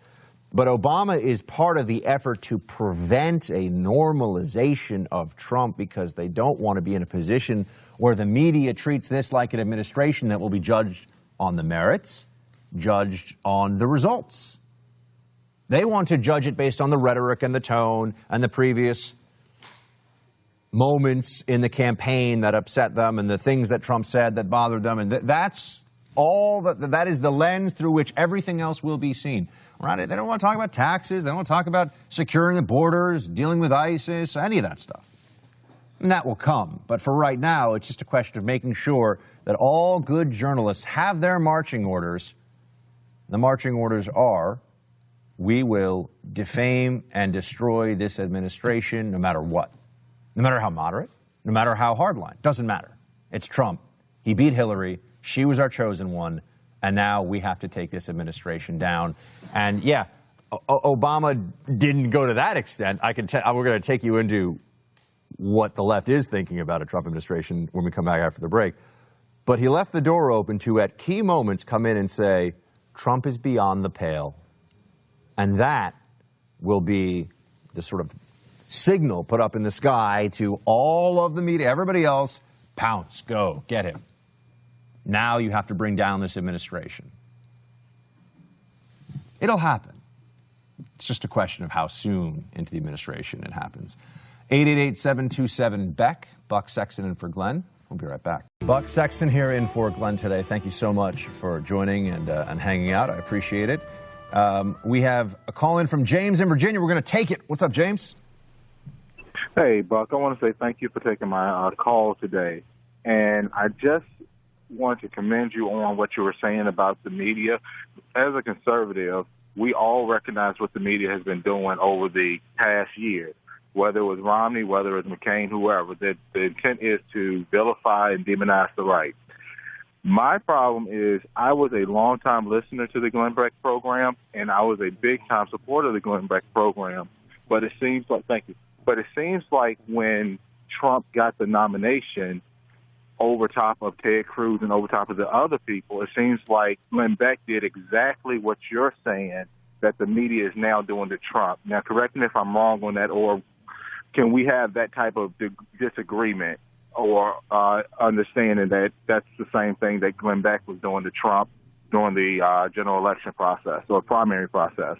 But Obama is part of the effort to prevent a normalization of Trump because they don't want to be in a position where the media treats this like an administration that will be judged on the merits, judged on the results. They want to judge it based on the rhetoric and the tone and the previous moments in the campaign that upset them and the things that Trump said that bothered them. And that's all, that is the lens through which everything else will be seen. Right? They don't want to talk about taxes. They don't want to talk about securing the borders, dealing with ISIS, any of that stuff. And that will come. But for right now, it's just a question of making sure that all good journalists have their marching orders. The marching orders are, we will defame and destroy this administration no matter what. No matter how moderate, no matter how hardline, doesn't matter. It's Trump. He beat Hillary. She was our chosen one. And now we have to take this administration down. And yeah, Obama didn't go to that extent. We're going to take you into what the left is thinking about a Trump administration when we come back after the break. But he left the door open to, at key moments, come in and say, Trump is beyond the pale. And that will be the sort of signal put up in the sky to all of the media, everybody else, pounce, go, get him. Now you have to bring down this administration. It'll happen. It's just a question of how soon into the administration it happens. 888-727-BECK, Buck Sexton in for Glenn. We'll be right back. Buck Sexton here in for Glenn today. Thank you so much for joining and hanging out. I appreciate it. We have a call in from James in Virginia. We're going to take it. What's up, James? Hey, Buck. I want to say thank you for taking my call today. And I just want to commend you on what you were saying about the media. As a conservative, we all recognize what the media has been doing over the past year, whether it was Romney, whether it was McCain, whoever. The intent is to vilify and demonize the right. My problem is I was a long-time listener to the Glenn Beck Program, and I was a big-time supporter of the Glenn Beck Program. But it seems like, thank you. But it seems like when Trump got the nomination over top of Ted Cruz and over top of the other people, it seems like Glenn Beck did exactly what you're saying that the media is now doing to Trump. Now, correct me if I'm wrong on that, or can we have that type of disagreement or understanding that that's the same thing that Glenn Beck was doing to Trump during the general election process or primary process?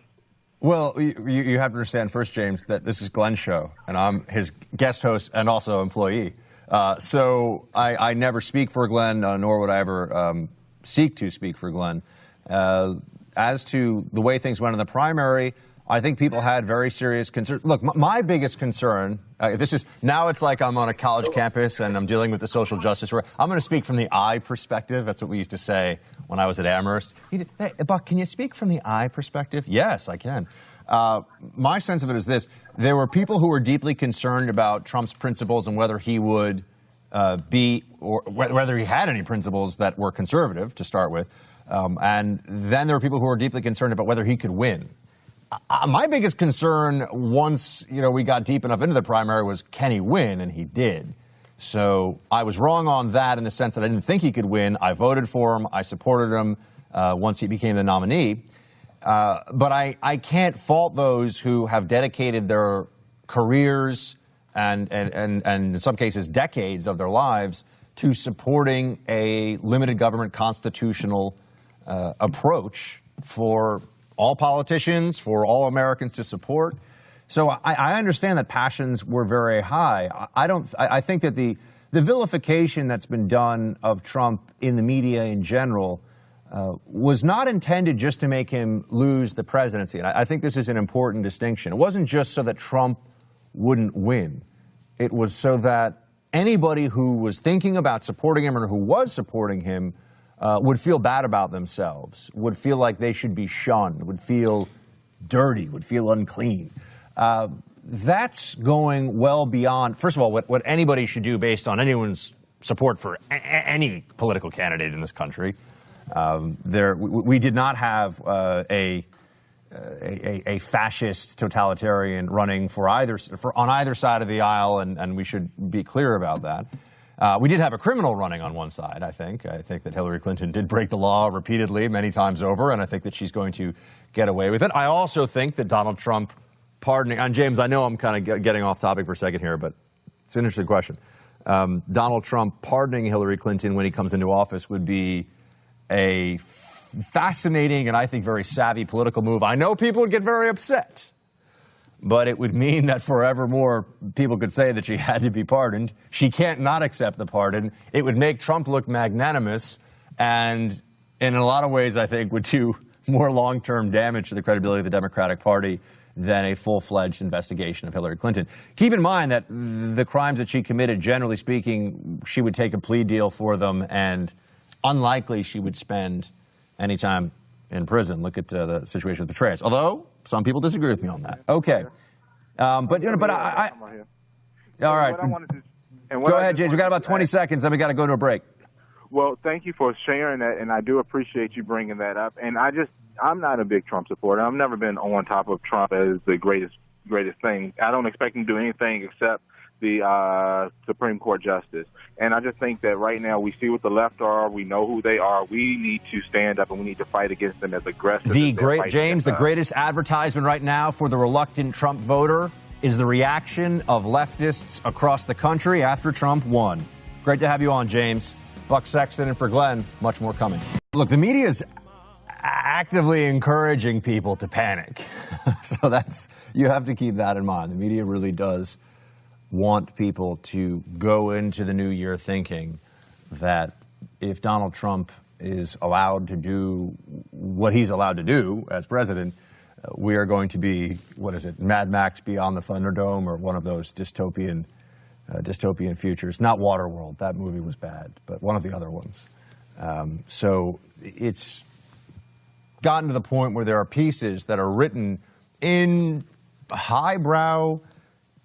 Well, you have to understand first, James, that this is Glenn's show, and I'm his guest host and also employee. So I never speak for Glenn, nor would I ever seek to speak for Glenn. As to the way things went in the primary, I think people had very serious concerns. Look, my biggest concern, now it's like I'm on a college campus and I'm dealing with the social justice. I'm going to speak from the I perspective. That's what we used to say when I was at Amherst. Hey, Buck, can you speak from the I perspective? Yes, I can. My sense of it is this. There were people who were deeply concerned about Trump's principles and whether he would or whether he had any principles that were conservative to start with. And then there were people who were deeply concerned about whether he could win. My biggest concern once we got deep enough into the primary was, can he win? And he did. So I was wrong on that in the sense that I didn't think he could win. I voted for him. I supported him once he became the nominee. But I can't fault those who have dedicated their careers and in some cases decades of their lives to supporting a limited government constitutional approach for all politicians, for all Americans to support. So I understand that passions were very high. I think that the vilification that's been done of Trump in the media in general was not intended just to make him lose the presidency. And I think this is an important distinction. It wasn't just so that Trump wouldn't win. It was so that anybody who was thinking about supporting him or who was supporting him would feel bad about themselves, would feel like they should be shunned, would feel dirty, would feel unclean. That's going well beyond, first of all, what anybody should do based on anyone's support for any political candidate in this country. We did not have a fascist totalitarian running on either side of the aisle, and we should be clear about that. We did have a criminal running on one side, I think. I think that Hillary Clinton did break the law repeatedly, many times over, and I think that she's going to get away with it. I also think that Donald Trump pardoning, and James, I know I'm kind of getting off topic for a second here, but it's an interesting question. Donald Trump pardoning Hillary Clinton when he comes into office would be a fascinating and I think very savvy political move. I know people would get very upset, but it would mean that forevermore people could say that she had to be pardoned. She can't not accept the pardon. It would make Trump look magnanimous, and in a lot of ways I think would do more long-term damage to the credibility of the Democratic Party than a full-fledged investigation of Hillary Clinton. Keep in mind that the crimes that she committed, generally speaking, she would take a plea deal for them, and unlikely she would spend any time in prison. Look at the situation with Petraeus. Although some people disagree with me on that. Okay, all right. Go ahead, James. We got about 20 seconds, and we got to go to a break. Well, thank you for sharing that, and I do appreciate you bringing that up. And I'm not a big Trump supporter. I've never been on top of Trump as the greatest thing. I don't expect him to do anything except the Supreme Court justice. And I just think that right now we see what the left are. We know who they are. We need to stand up and we need to fight against them as aggressive. The greatest advertisement right now for the reluctant Trump voter is the reaction of leftists across the country after Trump won. Great to have you on, James. Buck Sexton, and for Glenn, much more coming. Look, the media is actively encouraging people to panic. So you have to keep that in mind. The media really does want people to go into the new year thinking that if Donald Trump is allowed to do what he's allowed to do as president, we are going to be, Mad Max Beyond the Thunderdome, or one of those dystopian futures. Not Waterworld. That movie was bad, but one of the other ones. So it's gotten to the point where there are pieces that are written in highbrow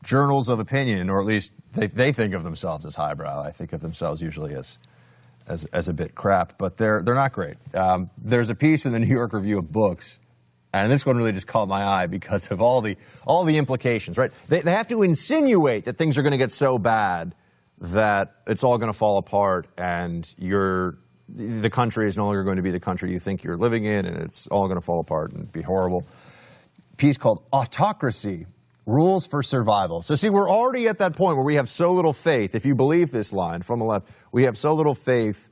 journals of opinion, or at least they think of themselves as highbrow. I think of themselves usually as a bit crap, but they're not great. There's a piece in the New York Review of Books, and this one really just caught my eye because of all the implications, right? They have to insinuate that things are going to get so bad that it's all going to fall apart, and the country is no longer going to be the country you think you're living in, and it's all going to fall apart and be horrible. A piece called Autocracy: Rules for Survival. So see, we're already at that point where we have so little faith, if you believe this line from the left, we have so little faith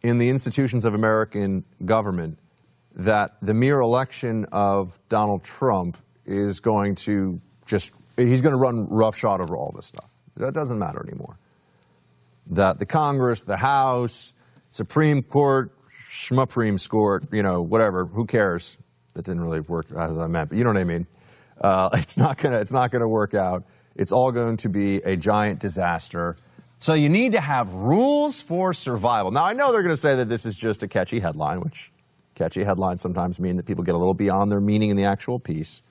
in the institutions of American government that the mere election of Donald Trump is going to he's going to run roughshod over all this stuff. That doesn't matter anymore. That the Congress, the House, Supreme Court, Schmupreme Court, whatever, who cares? That didn't really work as I meant, but you know what I mean. It's not gonna work out. It's all going to be a giant disaster. So you need to have rules for survival. Now, I know they're going to say that this is just a catchy headline, which catchy headlines sometimes mean that people get a little beyond their meaning in the actual piece.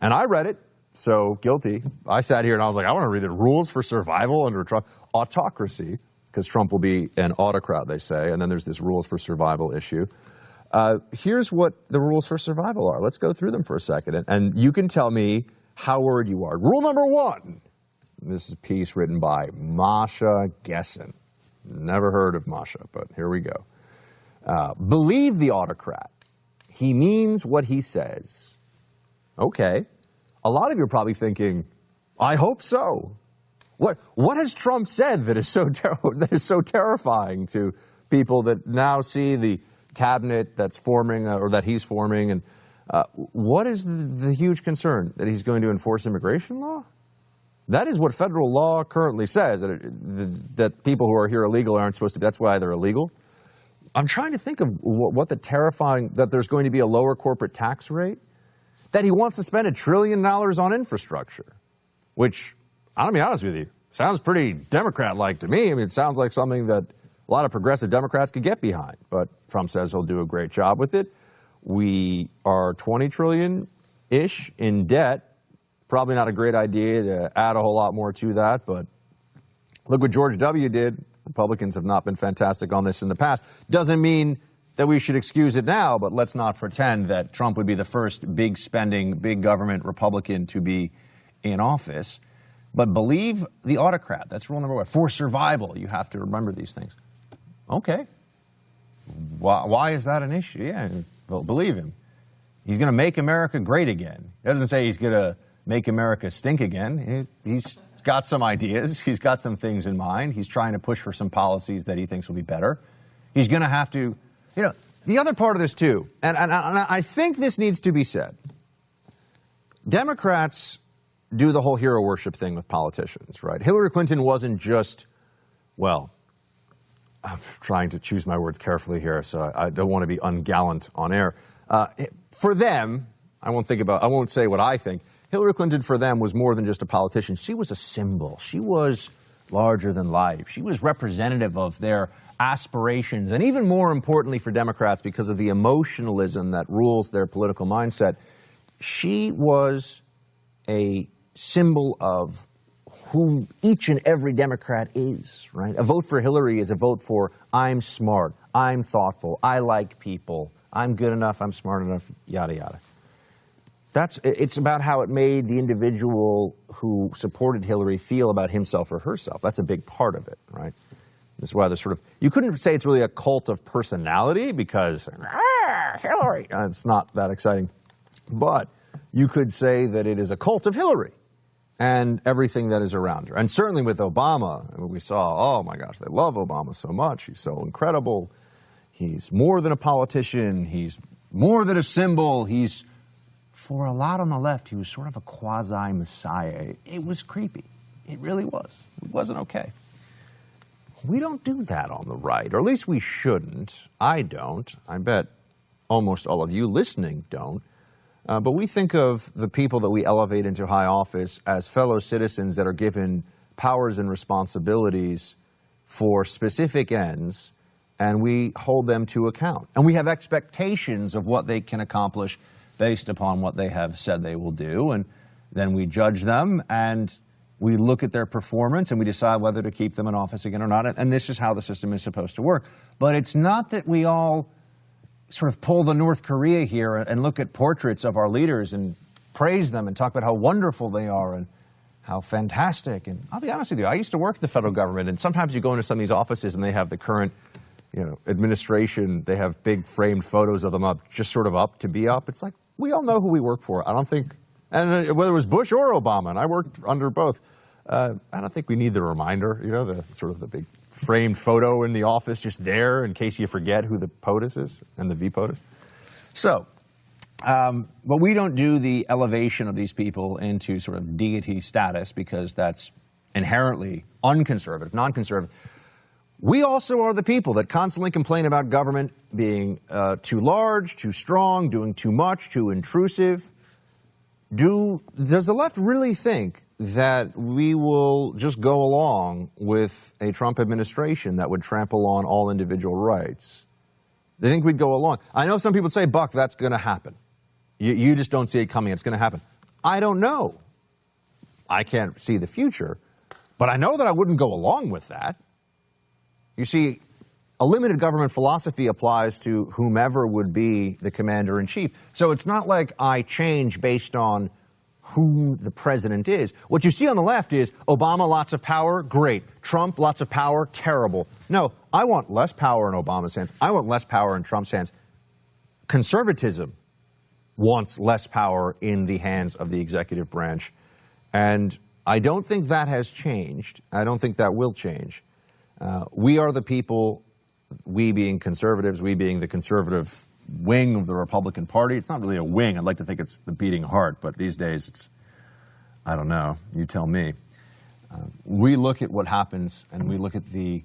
And I read it, so guilty. I sat here and I was like, I want to read the rules for survival under Trump. Autocracy, because Trump will be an autocrat, they say, and then there's this rules for survival issue. Here's what the rules for survival are. Let's go through them for a second, and you can tell me how worried you are. Rule number one. This is a piece written by Masha Gessen. Never heard of Masha, but here we go. Believe the autocrat. He means what he says. Okay. A lot of you are probably thinking, I hope so. What has Trump said that is so terrifying to people that now see the cabinet that's forming or that he's forming? And what is the huge concern? That he's going to enforce immigration law? That is what federal law currently says, that people who are here illegal aren't supposed to be. That's why they're illegal. I'm trying to think of what the terrifying, that there's going to be a lower corporate tax rate, that he wants to spend $1 trillion on infrastructure, which, I'm going to be honest with you, sounds pretty Democrat-like to me. I mean, it sounds like something that a lot of progressive Democrats could get behind. But Trump says he'll do a great job with it. We are $20 trillion-ish in debt. Probably not a great idea to add a whole lot more to that, but look what George W. did. Republicans have not been fantastic on this in the past. Doesn't mean that we should excuse it now, but let's not pretend that Trump would be the first big spending, big government Republican to be in office. But believe the autocrat. That's rule number one. For survival, you have to remember these things. Okay. Why is that an issue? Yeah, well, believe him. He's going to make America great again. He doesn't say he's going to make America stink again. He's got some ideas. He's got some things in mind. He's trying to push for some policies that he thinks will be better. He's going to have to, you know, the other part of this too, and I think this needs to be said. Democrats do the whole hero worship thing with politicians, right? Hillary Clinton wasn't just, well, I'm trying to choose my words carefully here, so I don't want to be ungallant on air. For them, I won't say what I think. Hillary Clinton, for them, was more than just a politician. She was a symbol. She was larger than life. She was representative of their aspirations, and even more importantly for Democrats, because of the emotionalism that rules their political mindset, she was a symbol of who each and every Democrat is, right? A vote for Hillary is a vote for I'm smart, I'm thoughtful, I like people, I'm good enough, I'm smart enough, yada, yada. It's about how it made the individual who supported Hillary feel about himself or herself. That's a big part of it, right? This is why there's sort of, you couldn't say it's really a cult of personality because, Hillary, it's not that exciting. But you could say that it is a cult of Hillary and everything that is around her. And certainly with Obama, we saw, oh my gosh, they love Obama so much. He's so incredible. He's more than a politician. He's more than a symbol. He's, for a lot on the left, he was sort of a quasi-messiah. It was creepy. It really was. It wasn't okay. We don't do that on the right, or at least we shouldn't. I don't. I bet almost all of you listening don't. But we think of the people that we elevate into high office as fellow citizens that are given powers and responsibilities for specific ends, and we hold them to account. And we have expectations of what they can accomplish based upon what they have said they will do, and then we judge them, and we look at their performance, and we decide whether to keep them in office again or not, and this is how the system is supposed to work. But it's not that we all sort of pull the North Korea here and look at portraits of our leaders and praise them and talk about how wonderful they are and how fantastic. And I'll be honest with you, I used to work in the federal government, and sometimes you go into some of these offices and they have the current, administration, they have big framed photos of them up, just sort of up to be up. It's like, we all know who we work for. I don't think, and whether it was Bush or Obama, and I worked under both, I don't think we need the reminder, the sort of the big framed photo in the office just there in case you forget who the POTUS is and the VPOTUS. So, but we don't do the elevation of these people into sort of deity status because that's inherently unconservative, non-conservative. We also are the people that constantly complain about government being too large, too strong, doing too much, too intrusive. Does the left really think that we will just go along with a Trump administration that would trample on all individual rights? They think we'd go along. I know some people say, Buck, that's going to happen. You just don't see it coming. It's going to happen. I don't know. I can't see the future. But I know that I wouldn't go along with that. You see, a limited government philosophy applies to whomever would be the commander-in-chief. So it's not like I change based on who the president is. What you see on the left is Obama, lots of power, great. Trump, lots of power, terrible. No, I want less power in Obama's hands. I want less power in Trump's hands. Conservatism wants less power in the hands of the executive branch. And I don't think that has changed. I don't think that will change. We are the people, we being conservatives, we being the conservative wing of the Republican Party. It's not really a wing. I'd like to think it's the beating heart, but these days it's, I don't know, you tell me. We look at what happens and we look at the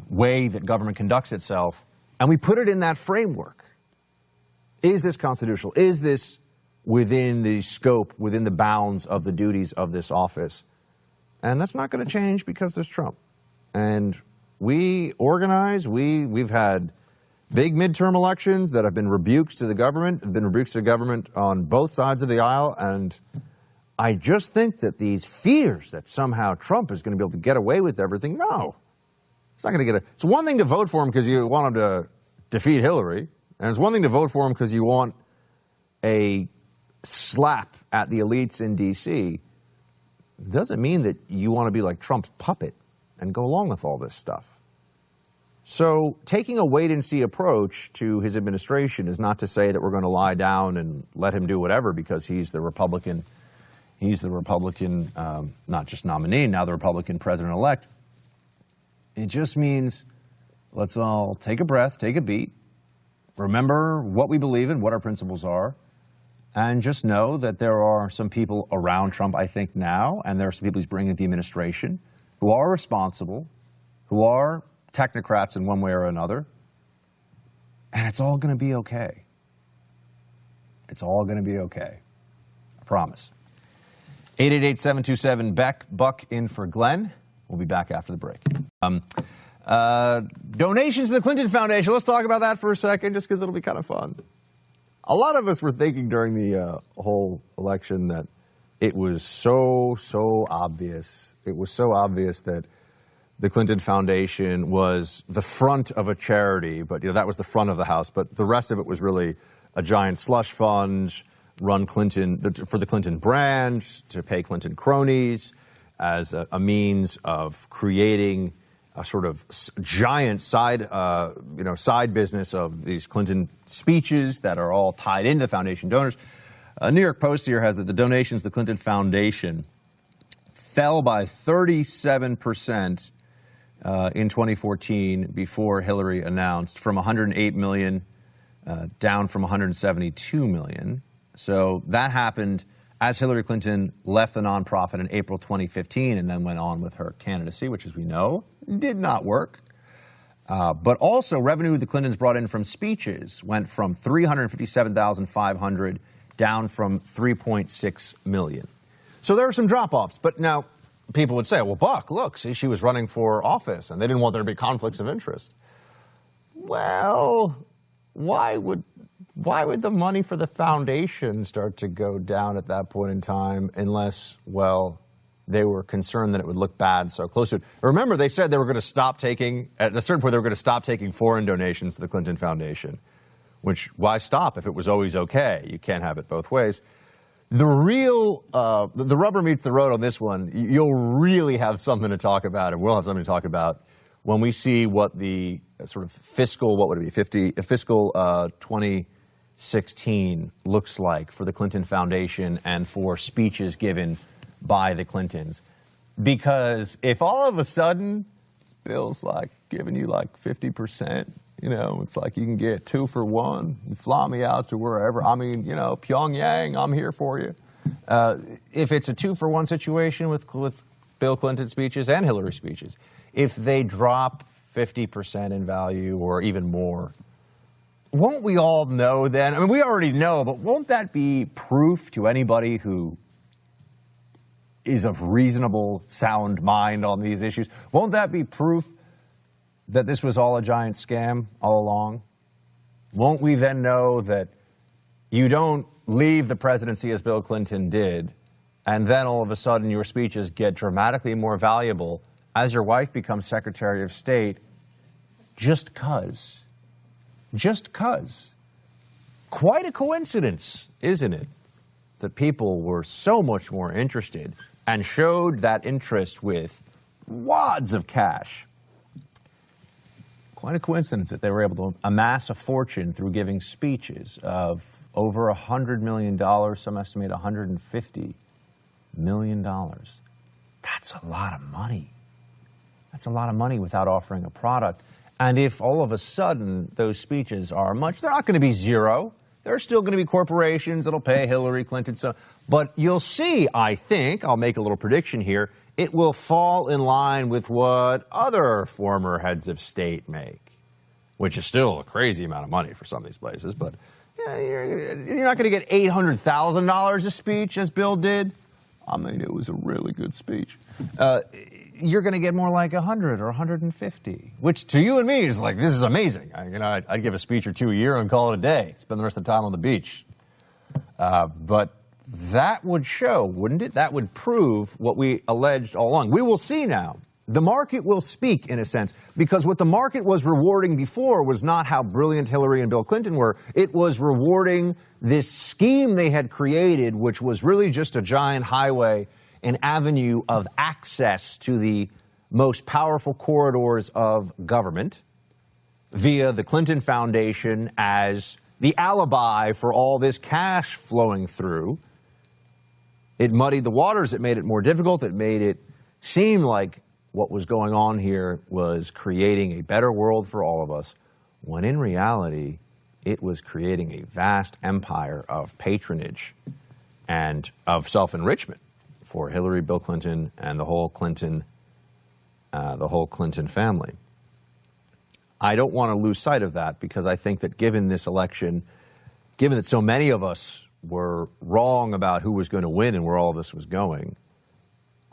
way that government conducts itself and we put it in that framework. Is this constitutional? Is this within the scope, within the bounds of the duties of this office? And that's not going to change because there's Trump. And we organize. We've had big midterm elections that have been rebukes to the government, on both sides of the aisle. And I just think that these fears that somehow Trump is going to be able to get away with everything, no. It's not going to get it. It's one thing to vote for him because you want him to defeat Hillary. And it's one thing to vote for him because you want a slap at the elites in D.C. It doesn't mean that you want to be like Trump's puppet and go along with all this stuff. So taking a wait-and-see approach to his administration is not to say that we're going to lie down and let him do whatever because he's the Republican, not just nominee, now the Republican president-elect. It just means let's all take a breath, take a beat, remember what we believe in, what our principles are, and just know that there are some people around Trump, I think, now, and there are some people he's bringing into the administration who are responsible, who are technocrats in one way or another, and it's all going to be okay. It's all going to be okay. I promise. 888-727-BECK, Buck in for Glenn. We'll be back after the break. Donations to the Clinton Foundation. Let's talk about that for a second, just because it'll be kind of fun. A lot of us were thinking during the whole election that it was so obvious. It was so obvious that the Clinton Foundation was the front of a charity, but that was the front of the house. But the rest of it was really a giant slush fund run for the Clinton brand, to pay Clinton cronies, as a means of creating a sort of giant side business of these Clinton speeches that are all tied into the foundation donors. New York Post here has that the donations to the Clinton Foundation fell by 37% in 2014 before Hillary announced, from 108 million down from 172 million. So that happened as Hillary Clinton left the nonprofit in April 2015 and then went on with her candidacy, which, as we know, did not work. But also, revenue the Clintons brought in from speeches went from $357,500 down from $3.6 million. So there were some drop-offs. But now people would say, well, Buck, look, see, she was running for office and they didn't want there to be conflicts of interest. Well, why would the money for the foundation start to go down at that point in time unless, well, they were concerned that it would look bad so close to it? Remember, they said they were going to stop taking, at a certain point, they were going to stop taking foreign donations to the Clinton Foundation, which, why stop if it was always okay? You can't have it both ways. The rubber meets the road on this one. You'll really have something to talk about, and we'll have something to talk about when we see what the sort of fiscal, what would it be, fiscal 2016 looks like for the Clinton Foundation and for speeches given by the Clintons. Because if all of a sudden Bill's like giving you like 50%, it's like you can get 2 for 1. You fly me out to wherever. I mean, Pyongyang, I'm here for you. If it's a 2 for 1 situation with Bill Clinton speeches and Hillary speeches, if they drop 50% in value or even more, won't we all know then? I mean, we already know, but won't that be proof to anybody who is of reasonable, sound mind on these issues? Won't that be proof that this was all a giant scam all along? Won't we then know that you don't leave the presidency as Bill Clinton did, and then all of a sudden your speeches get dramatically more valuable as your wife becomes Secretary of State just 'cause? Just 'cause. Quite a coincidence, isn't it, that people were so much more interested and showed that interest with wads of cash. Quite a coincidence that they were able to amass a fortune through giving speeches of over $100 million, some estimate $150 million. That's a lot of money. That's a lot of money without offering a product. And if all of a sudden those speeches are they're not going to be zero. There are still going to be corporations that'll pay Hillary Clinton. But you'll see, I think, I'll make a little prediction here, it will fall in line with what other former heads of state make, which is still a crazy amount of money for some of these places. But you're not going to get $800,000 a speech, as Bill did. I mean, it was a really good speech. You're going to get more like 100 or 150, which to you and me is like, this is amazing. I'd give a speech or two a year and call it a day. Spend the rest of the time on the beach. But that would show, wouldn't it? That would prove what we alleged all along. We will see now. The market will speak, in a sense, because what the market was rewarding before was not how brilliant Hillary and Bill Clinton were. It was rewarding this scheme they had created, which was really just a giant highway, an avenue of access to the most powerful corridors of government via the Clinton Foundation as the alibi for all this cash flowing through. It muddied the waters. It made it more difficult. It made it seem like what was going on here was creating a better world for all of us, when in reality, it was creating a vast empire of patronage and of self-enrichment for Hillary, Bill Clinton, and the whole Clinton family. I don't want to lose sight of that, because I think that given this election, given that so many of us were wrong about who was going to win and where all this was going,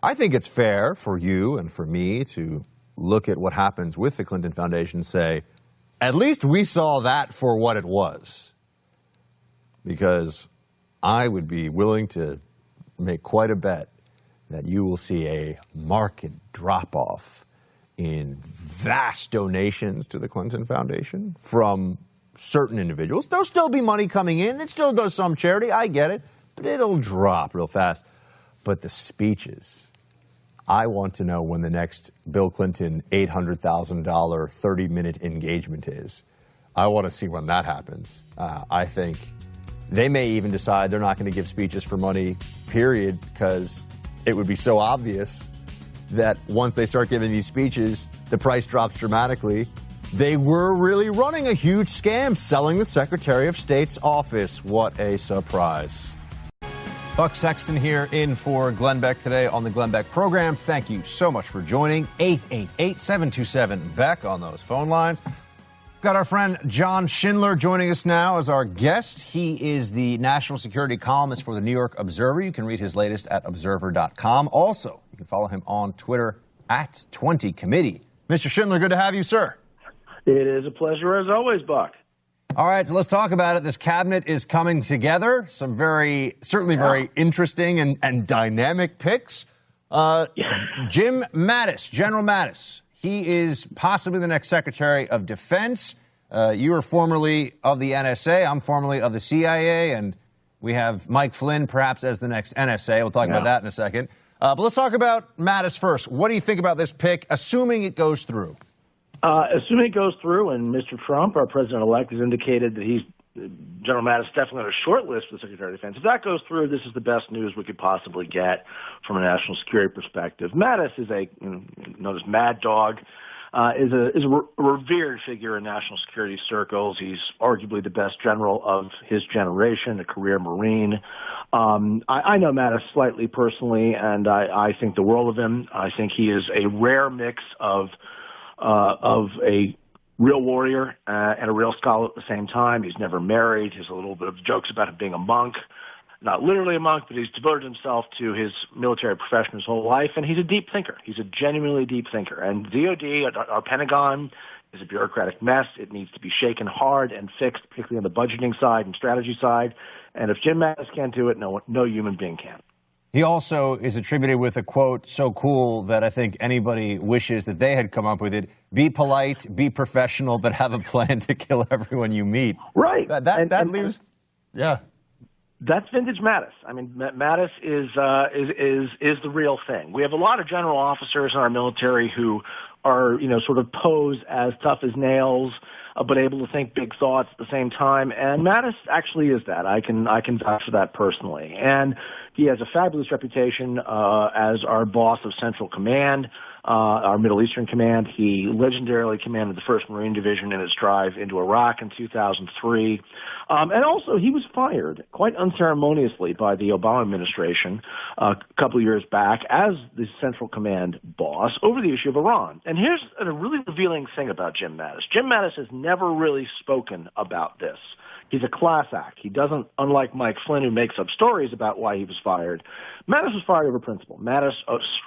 I think it's fair for you and for me to look at what happens with the Clinton Foundation and say, at least we saw that for what it was. Because I would be willing to make quite a bet that you will see a marked drop-off in vast donations to the Clinton Foundation from certain individuals. There'll still be money coming in. It still does some charity. I get it. But it'll drop real fast. But the speeches, I want to know when the next Bill Clinton $800,000 30-minute engagement is. I want to see when that happens. I think they may even decide they're not going to give speeches for money, period, because it would be so obvious that once they start giving these speeches, the price drops dramatically. They were really running a huge scam, selling the Secretary of State's office. What a surprise. Buck Sexton here in for Glenn Beck today on the Glenn Beck Program. Thank you so much for joining. 888-727-BECK on those phone lines. Got our friend John Schindler joining us now as our guest. He is the national security columnist for the New York Observer. You can read his latest at observer.com. Also, you can follow him on Twitter at 20Committee. Mr. Schindler, good to have you, sir. It is a pleasure as always, Buck. All right, so let's talk about it. This cabinet is coming together. Some certainly very interesting and dynamic picks. Jim Mattis, General Mattis, he is possibly the next Secretary of Defense. You are formerly of the NSA. I'm formerly of the CIA. And we have Mike Flynn perhaps as the next NSA. We'll talk about that in a second. But let's talk about Mattis first. What do you think about this pick, assuming it goes through? Assuming it goes through, and Mr. Trump, our president-elect, has indicated that General Mattis definitely on a short list for the Secretary of Defense. If that goes through, this is the best news we could possibly get from a national security perspective. Mattis is known as Mad Dog, is a revered figure in national security circles. He's arguably the best general of his generation, a career Marine. I know Mattis slightly personally, and I think the world of him. I think he is a rare mix of a real warrior and a real scholar at the same time. He's never married. He has a little bit of jokes about him being a monk. Not literally a monk, but he's devoted himself to his military profession his whole life, and he's a deep thinker. He's a genuinely deep thinker. And DOD, our Pentagon, is a bureaucratic mess. It needs to be shaken hard and fixed, particularly on the budgeting side and strategy side. And if Jim Mattis can't do it, no human being can. He also is attributed with a quote so cool that I think anybody wishes that they had come up with it. Be polite, be professional, but have a plan to kill everyone you meet. Right. That leaves, yeah. That's vintage Mattis. I mean, Mattis is the real thing. We have a lot of general officers in our military who are, sort of pose as tough as nails, but able to think big thoughts at the same time. And Mattis actually is that. I can vouch for that personally. And he has a fabulous reputation as our boss of Central Command, our Middle Eastern Command. He legendarily commanded the 1st Marine Division in its drive into Iraq in 2003. And also, he was fired quite unceremoniously by the Obama administration a couple of years back as the Central Command boss over the issue of Iran. And here's a really revealing thing about Jim Mattis. Jim Mattis has never really spoken about this. He's a class act. He doesn't, unlike Mike Flynn, who makes up stories about why he was fired. Mattis was fired over principle. Mattis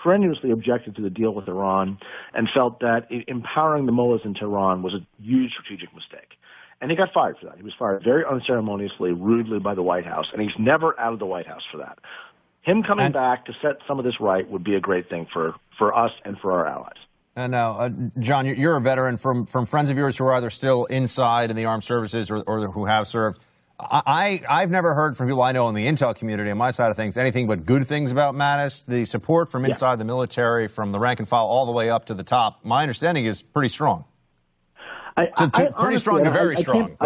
strenuously objected to the deal with Iran and felt that empowering the mullahs in Tehran was a huge strategic mistake. And he got fired for that. He was fired very unceremoniously, rudely by the White House, and he's never out of the White House for that. Him coming back to set some of this right would be a great thing for us and for our allies. And now, John, you're a veteran from friends of yours who are either still inside in the armed services or who have served. I've never heard from people I know in the intel community on my side of things anything but good things about Mattis. The support from inside the military, from the rank and file all the way up to the top, my understanding is pretty strong. Pretty strong to very strong.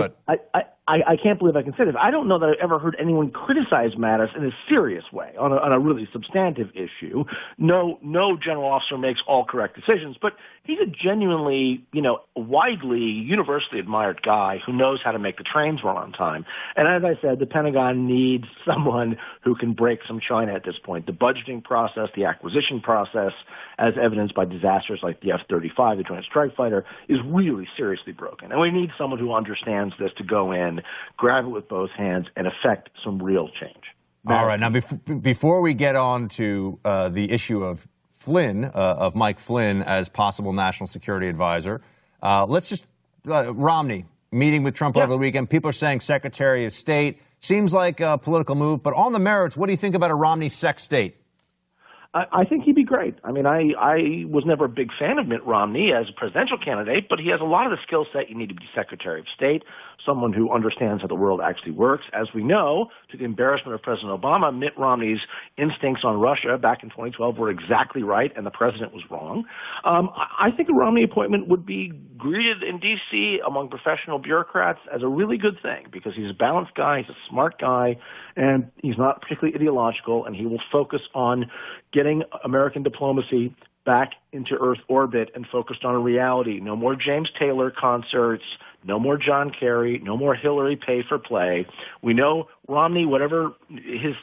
I can't believe I can say this. I don't know that I've ever heard anyone criticize Mattis in a serious way on a really substantive issue. No general officer makes all correct decisions, but he's a genuinely, widely, universally admired guy who knows how to make the trains run on time. And as I said, the Pentagon needs someone who can break some China at this point. The budgeting process, the acquisition process, as evidenced by disasters like the F-35, the Joint Strike Fighter, is really seriously broken. And we need someone who understands this to go in, grab it with both hands, and effect some real change. All right. Now, before we get on to the issue of Flynn, of Mike Flynn as possible national security advisor, let's just Romney meeting with Trump over the weekend. People are saying Secretary of State. Seems like a political move. But on the merits, what do you think about a Romney sec state? I think he'd be great. I mean, I was never a big fan of Mitt Romney as a presidential candidate, but he has a lot of the skill set you need to be Secretary of State, someone who understands how the world actually works. As we know, to the embarrassment of President Obama, Mitt Romney's instincts on Russia back in 2012 were exactly right, and the president was wrong. I think a Romney appointment would be greeted in D.C. among professional bureaucrats as a really good thing because he's a balanced guy, he's a smart guy, and he's not particularly ideological, and he will focus on getting American diplomacy back into Earth orbit and focused on reality. No more James Taylor concerts, no more John Kerry, no more Hillary pay for play. We know Romney, whatever his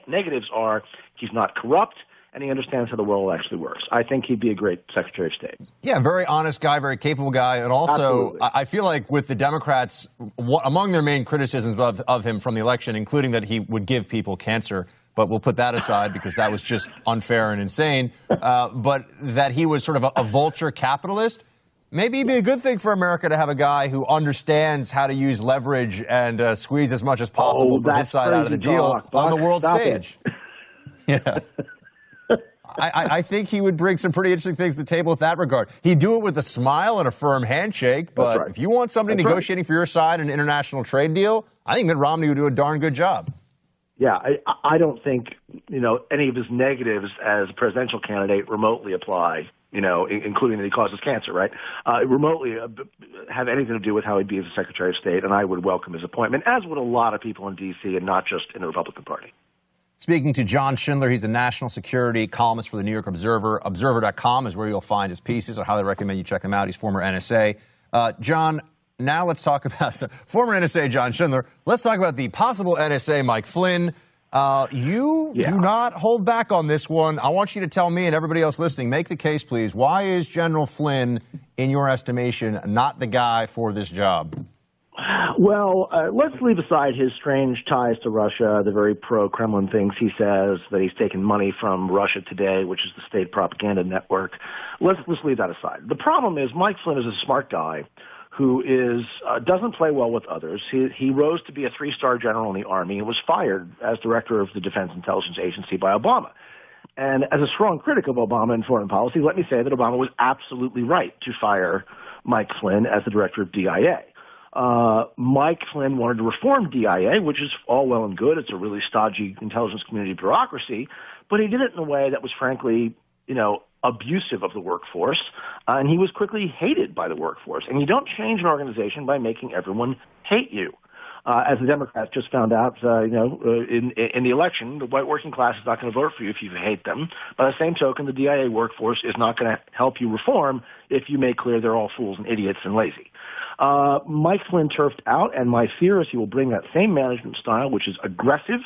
negatives are, he's not corrupt, and he understands how the world actually works. I think he'd be a great Secretary of State. Yeah, very honest guy, very capable guy. And also, I feel like with the Democrats, among their main criticisms of him from the election, including that he would give people cancer, but we'll put that aside because that was just unfair and insane, but that he was sort of a vulture capitalist. Maybe it'd be a good thing for America to have a guy who understands how to use leverage and squeeze as much as possible from his side out of the deal on the world stage. Yeah. I think he would bring some pretty interesting things to the table in that regard. He'd do it with a smile and a firm handshake, but if you want somebody negotiating for your side an international trade deal, I think Mitt Romney would do a darn good job. Yeah, I don't think, any of his negatives as a presidential candidate remotely apply, including that he causes cancer, right? Remotely have anything to do with how he'd be as a Secretary of State, and I would welcome his appointment, as would a lot of people in D.C. and not just in the Republican Party. Speaking to John Schindler, he's a national security columnist for the New York Observer. Observer.com is where you'll find his pieces. I highly recommend you check him out. He's former NSA. John, now let's talk about former NSA John Schindler. Let's talk about the possible NSA Mike Flynn. You do not hold back on this one. I want you to tell me and everybody else listening, make the case, please. Why is General Flynn, in your estimation, not the guy for this job? Well, let's leave aside his strange ties to Russia, the very pro-Kremlin things he says, that he's taken money from Russia Today, which is the state propaganda network. Let's leave that aside. The problem is Mike Flynn is a smart guy who doesn't play well with others. He rose to be a three-star general in the Army and was fired as director of the Defense Intelligence Agency by Obama. And as a strong critic of Obama and foreign policy, let me say that Obama was absolutely right to fire Mike Flynn as the director of DIA. Mike Flynn wanted to reform DIA, which is all well and good. It's a really stodgy intelligence community bureaucracy, but he did it in a way that was frankly, abusive of the workforce, and he was quickly hated by the workforce. And you don't change an organization by making everyone hate you. As the Democrats just found out, in the election, the white working class is not going to vote for you if you hate them. By the same token, the DIA workforce is not going to help you reform if you make clear they're all fools and idiots and lazy. Mike Flynn turfed out, and my fear is he will bring that same management style, which is aggressive,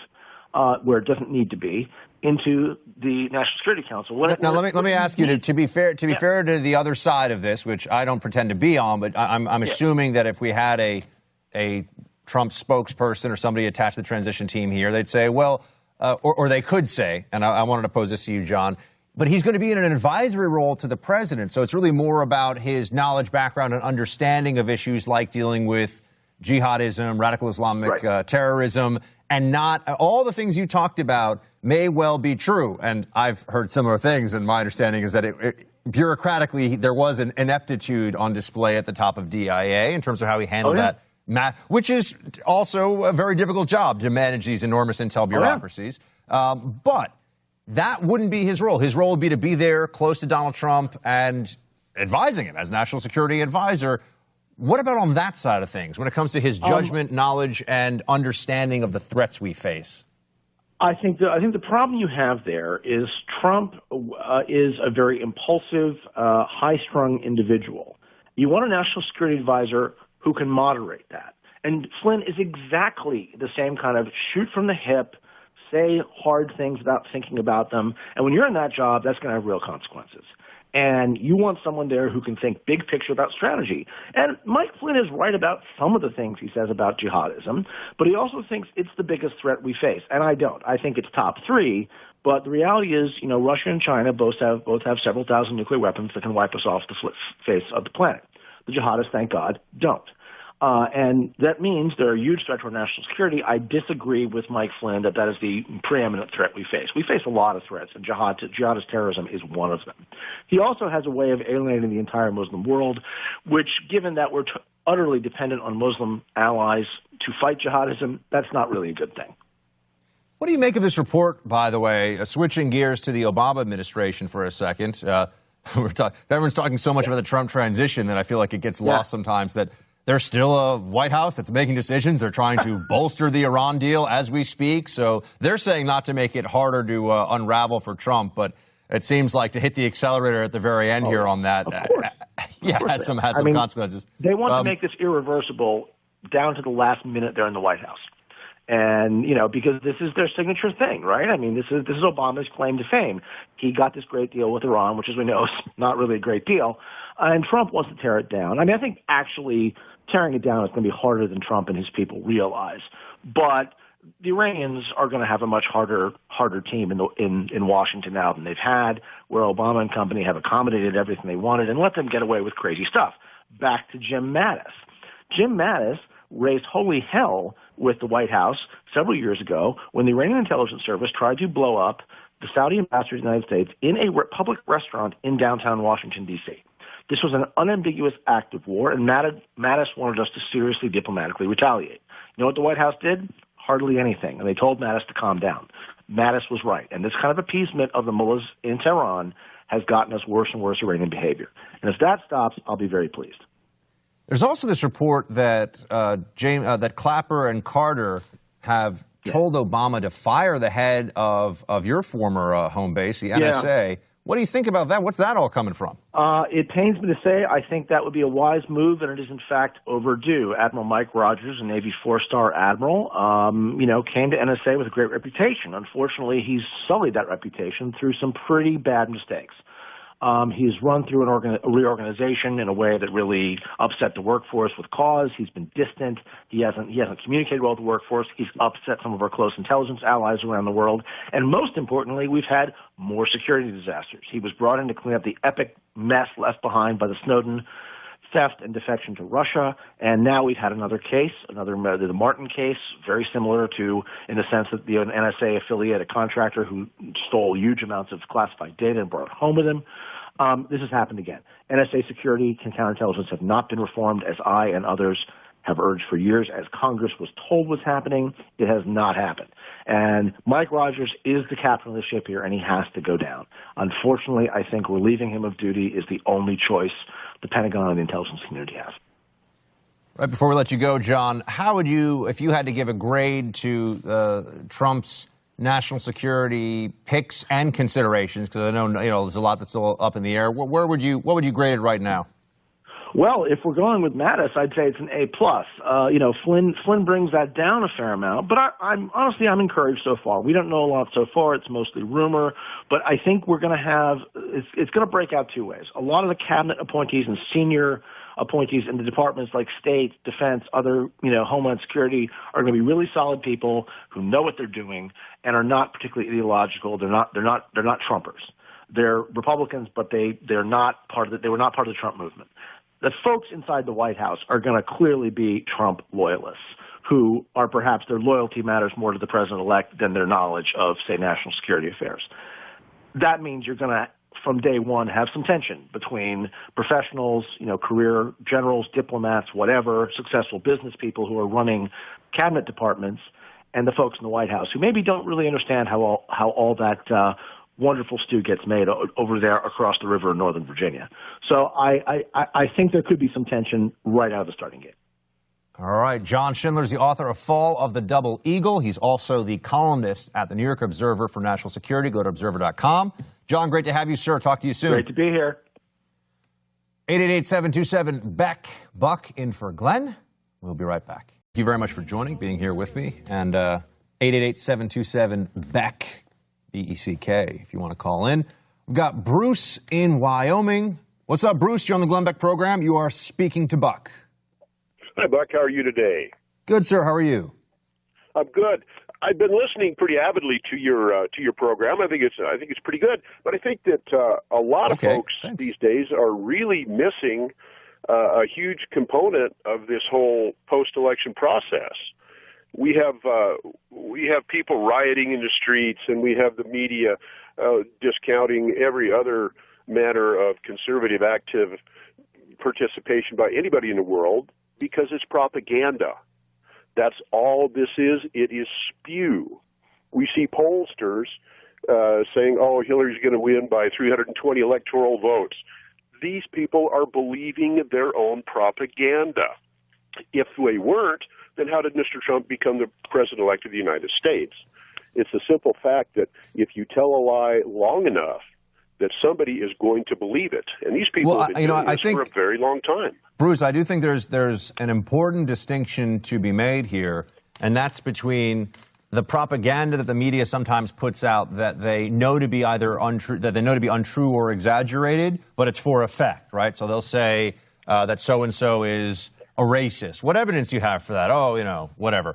where it doesn't need to be, into the National Security Council. Now, let me ask you, to be fair to the other side of this, which I don't pretend to be on, but I'm assuming that if we had a Trump's spokesperson or somebody attached to the transition team here, they'd say, well, or they could say, and I wanted to pose this to you, John, but he's going to be in an advisory role to the president. So it's really more about his knowledge, background, and understanding of issues like dealing with jihadism, radical Islamic terrorism, and not all the things you talked about may well be true. And I've heard similar things, and my understanding is that bureaucratically there was an ineptitude on display at the top of DIA in terms of how he handled that, which is also a very difficult job to manage these enormous intel bureaucracies. But that wouldn't be his role. His role would be to be there close to Donald Trump and advising him as national security advisor. What about on that side of things when it comes to his judgment, knowledge, and understanding of the threats we face? I think the problem you have there is Trump is a very impulsive, high-strung individual. You want a national security advisor who can moderate that. And Flynn is exactly the same kind of shoot from the hip, say hard things without thinking about them. And when you're in that job, that's going to have real consequences. And you want someone there who can think big picture about strategy. And Mike Flynn is right about some of the things he says about jihadism, but he also thinks it's the biggest threat we face. And I don't. I think it's top three. But the reality is, you know, Russia and China both have several thousand nuclear weapons that can wipe us off the face of the planet. The jihadists, thank God, don't. And that means they're a huge threat to our national security. I disagree with Mike Flynn that is the preeminent threat we face. We face a lot of threats, and jihadist terrorism is one of them. He also has a way of alienating the entire Muslim world, which, given that we're utterly dependent on Muslim allies to fight jihadism, that's not really a good thing. What do you make of this report, by the way, switching gears to the Obama administration for a second? Everyone's talking so much about the Trump transition that I feel like it gets lost sometimes that there's still a White House that's making decisions. They're trying to bolster the Iran deal as we speak. So they're saying not to make it harder to unravel for Trump, but it seems like to hit the accelerator at the very end here on that, has some consequences. They want to make this irreversible down to the last minute they're in the White House. And, you know, because this is their signature thing, right? I mean, this is Obama's claim to fame. He got this great deal with Iran, which, as we know, is not really a great deal. And Trump wants to tear it down. I mean, I think actually tearing it down is going to be harder than Trump and his people realize. But the Iranians are going to have a much harder team in Washington now than they've had, where Obama and company have accommodated everything they wanted and let them get away with crazy stuff. Back to Jim Mattis. Jim Mattis raised holy hell with the White House several years ago when the Iranian intelligence service tried to blow up the Saudi ambassador to the United States in a public restaurant in downtown Washington, D.C. This was an unambiguous act of war, and Mattis wanted us to seriously diplomatically retaliate. You know what the White House did? Hardly anything, and they told Mattis to calm down. Mattis was right, and this kind of appeasement of the mullahs in Tehran has gotten us worse and worse Iranian behavior. And if that stops, I'll be very pleased. There's also this report that that Clapper and Carter have told Obama to fire the head of your former home base, the NSA. Yeah. What do you think about that? What's that all coming from? It pains me to say I think that would be a wise move, and it is in fact overdue. Admiral Mike Rogers, a Navy four-star admiral, came to NSA with a great reputation. Unfortunately, he's sullied that reputation through some pretty bad mistakes. He's run through a reorganization in a way that really upset the workforce with cause. He's been distant. He hasn't communicated well with the workforce. He's upset some of our close intelligence allies around the world. And most importantly, we've had more security disasters. He was brought in to clean up the epic mess left behind by the Snowden theft and defection to Russia. And now we've had another case, the Martin case, very similar to, in the sense that the NSA affiliate, a contractor who stole huge amounts of classified data and brought it home with him. This has happened again. NSA security and counterintelligence have not been reformed, as I and others have urged for years. As Congress was told was happening, it has not happened. And Mike Rogers is the captain of the ship here, and he has to go down. Unfortunately, I think relieving him of duty is the only choice the Pentagon and the intelligence community has. Right before we let you go, John, how would you, if you had to give a grade to Trump's national security picks and considerations, because I know there's a lot that's still up in the air, what would you grade it right now? Well, if we're going with Mattis, I'd say it's an A+. Flynn brings that down a fair amount, but I'm encouraged so far. We don't know a lot so far. It's mostly rumor, but I think we're going to have it's going to break out two ways. A lot of the cabinet appointees and senior appointees in the departments like State, Defense, other, Homeland Security are going to be really solid people who know what they're doing and are not particularly ideological. They're not Trumpers. They're Republicans, but they were not part of the Trump movement. The folks inside the White House are going to clearly be Trump loyalists, who are perhaps their loyalty matters more to the president-elect than their knowledge of, say, national security affairs. That means you're going to, from day one, have some tension between professionals, career generals, diplomats, whatever, successful business people who are running cabinet departments, and the folks in the White House who maybe don't really understand how all that wonderful stew gets made over there across the river in Northern Virginia. So I think there could be some tension right out of the starting gate. All right. John Schindler is the author of Fall of the Double Eagle. He's also the columnist at the New York Observer for National Security. Go to observer.com. John, great to have you, sir. Talk to you soon. Great to be here. 888-727-BECK. Buck in for Glenn. We'll be right back. Thank you very much for joining, being here with me. And 888-727-BECK. B-E-C-K, if you want to call in. We've got Bruce in Wyoming. What's up, Bruce? You're on the Glenn Beck Program. You are speaking to Buck. Hi, Buck. How are you today? Good, sir. How are you? I'm good. I've been listening pretty avidly to your program. I think it's pretty good. But I think that a lot of folks these days are really missing a huge component of this whole post-election process. We have people rioting in the streets, and we have the media discounting every other manner of conservative active participation by anybody in the world because it's propaganda. That's all this is. It is spew. We see pollsters saying, oh, Hillary's going to win by 320 electoral votes. These people are believing their own propaganda. If they weren't, then how did Mr. Trump become the president-elect of the United States? It's the simple fact that if you tell a lie long enough, that somebody is going to believe it. And these people have been doing this for a very long time. Bruce, I do think there's an important distinction to be made here, and that's between the propaganda that the media sometimes puts out that they know to be either untrue, that they know to be untrue or exaggerated, but it's for effect, right? So they'll say that so-and-so is a racist. What evidence do you have for that? Oh, whatever.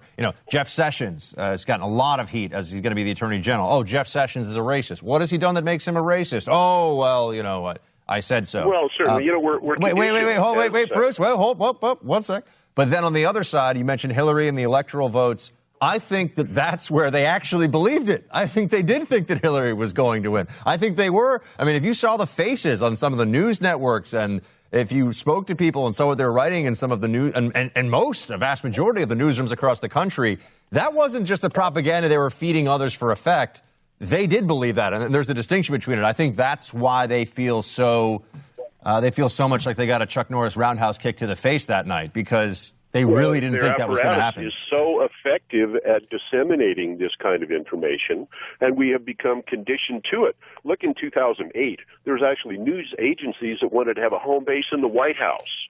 Jeff Sessions has gotten a lot of heat as he's going to be the Attorney General. Oh, Jeff Sessions is a racist. What has he done that makes him a racist? Oh, well, you know what? I said so. Well, certainly. We're wait, Bruce. Well, hold, 1 sec. But then on the other side, you mentioned Hillary and the electoral votes. I think that that's where they actually believed it. I think they did think that Hillary was going to win. I think they were. I mean, if you saw the faces on some of the news networks and if you spoke to people and saw what they're writing in some of the news, and a vast majority of the newsrooms across the country, that wasn't just the propaganda they were feeding others for effect. They did believe that, and there's a distinction between it. I think that's why they feel so much like they got a Chuck Norris roundhouse kick to the face that night, because they really didn't think that was going to happen. Their apparatus is so effective at disseminating this kind of information, and we have become conditioned to it. Look, in 2008, there was actually news agencies that wanted to have a home base in the White House.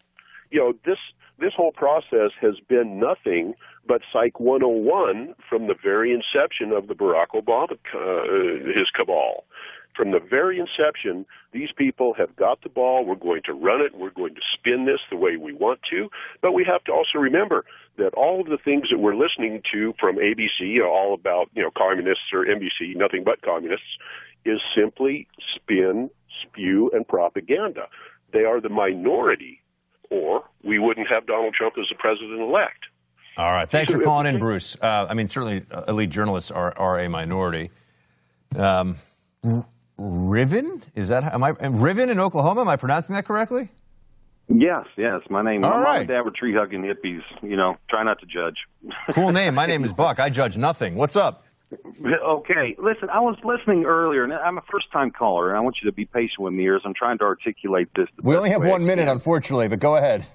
This whole process has been nothing but Psych 101 from the very inception of the Barack Obama, his cabal. From the very inception, these people have got the ball. We're going to run it. We're going to spin this the way we want to. But we have to also remember that all of the things that we're listening to from ABC, all about, communists, or NBC, nothing but communists, is simply spin, spew, and propaganda. They are the minority, or we wouldn't have Donald Trump as the president-elect. All right. Thanks for calling in, Bruce. Certainly elite journalists are a minority. Riven? Riven in Oklahoma? Am I pronouncing that correctly? Yes. My name. All right. Mom and Dad were tree hugging hippies. Try not to judge. Cool name. My name is Buck. I judge nothing. What's up? Okay. Listen, I was listening earlier, and I'm a first-time caller, and I want you to be patient with me here as I'm trying to articulate this. We only have 1 minute, unfortunately, but go ahead.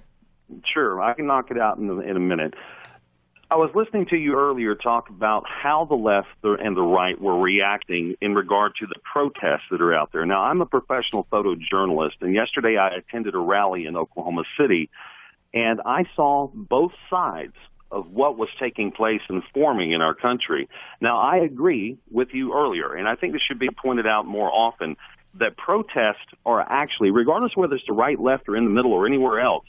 Sure. I can knock it out in a minute. I was listening to you earlier talk about how the left and the right were reacting in regard to the protests that are out there. Now, I'm a professional photojournalist, and yesterday I attended a rally in Oklahoma City, and I saw both sides of what was taking place and forming in our country. Now, I agree with you earlier, and I think this should be pointed out more often, that protests are actually, regardless of whether it's the right, left, or in the middle or anywhere else,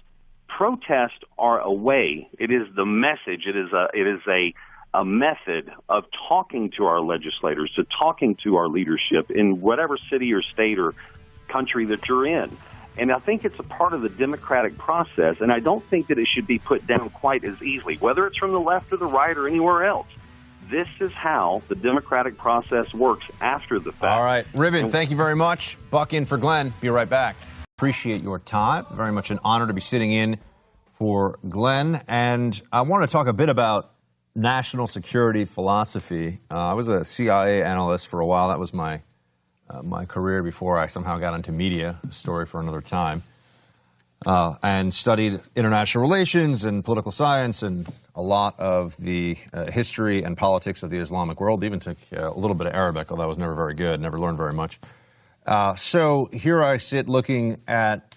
protests are a way. It is the message. It is a method of talking to our legislators, to talking to our leadership in whatever city or state or country that you're in. And I think it's a part of the democratic process, and I don't think that it should be put down quite as easily, whether it's from the left or the right or anywhere else. This is how the democratic process works after the fact. All right. Ribbon, thank you very much. Buck in for Glenn. Be right back. Appreciate your time. Very much an honor to be sitting in for Glenn. And I want to talk a bit about national security philosophy. I was a CIA analyst for a while. That was my career before I somehow got into media, a story for another time, and studied international relations and political science and a lot of the history and politics of the Islamic world. Even took a little bit of Arabic, although I was never very good, never learned very much. So here I sit looking at,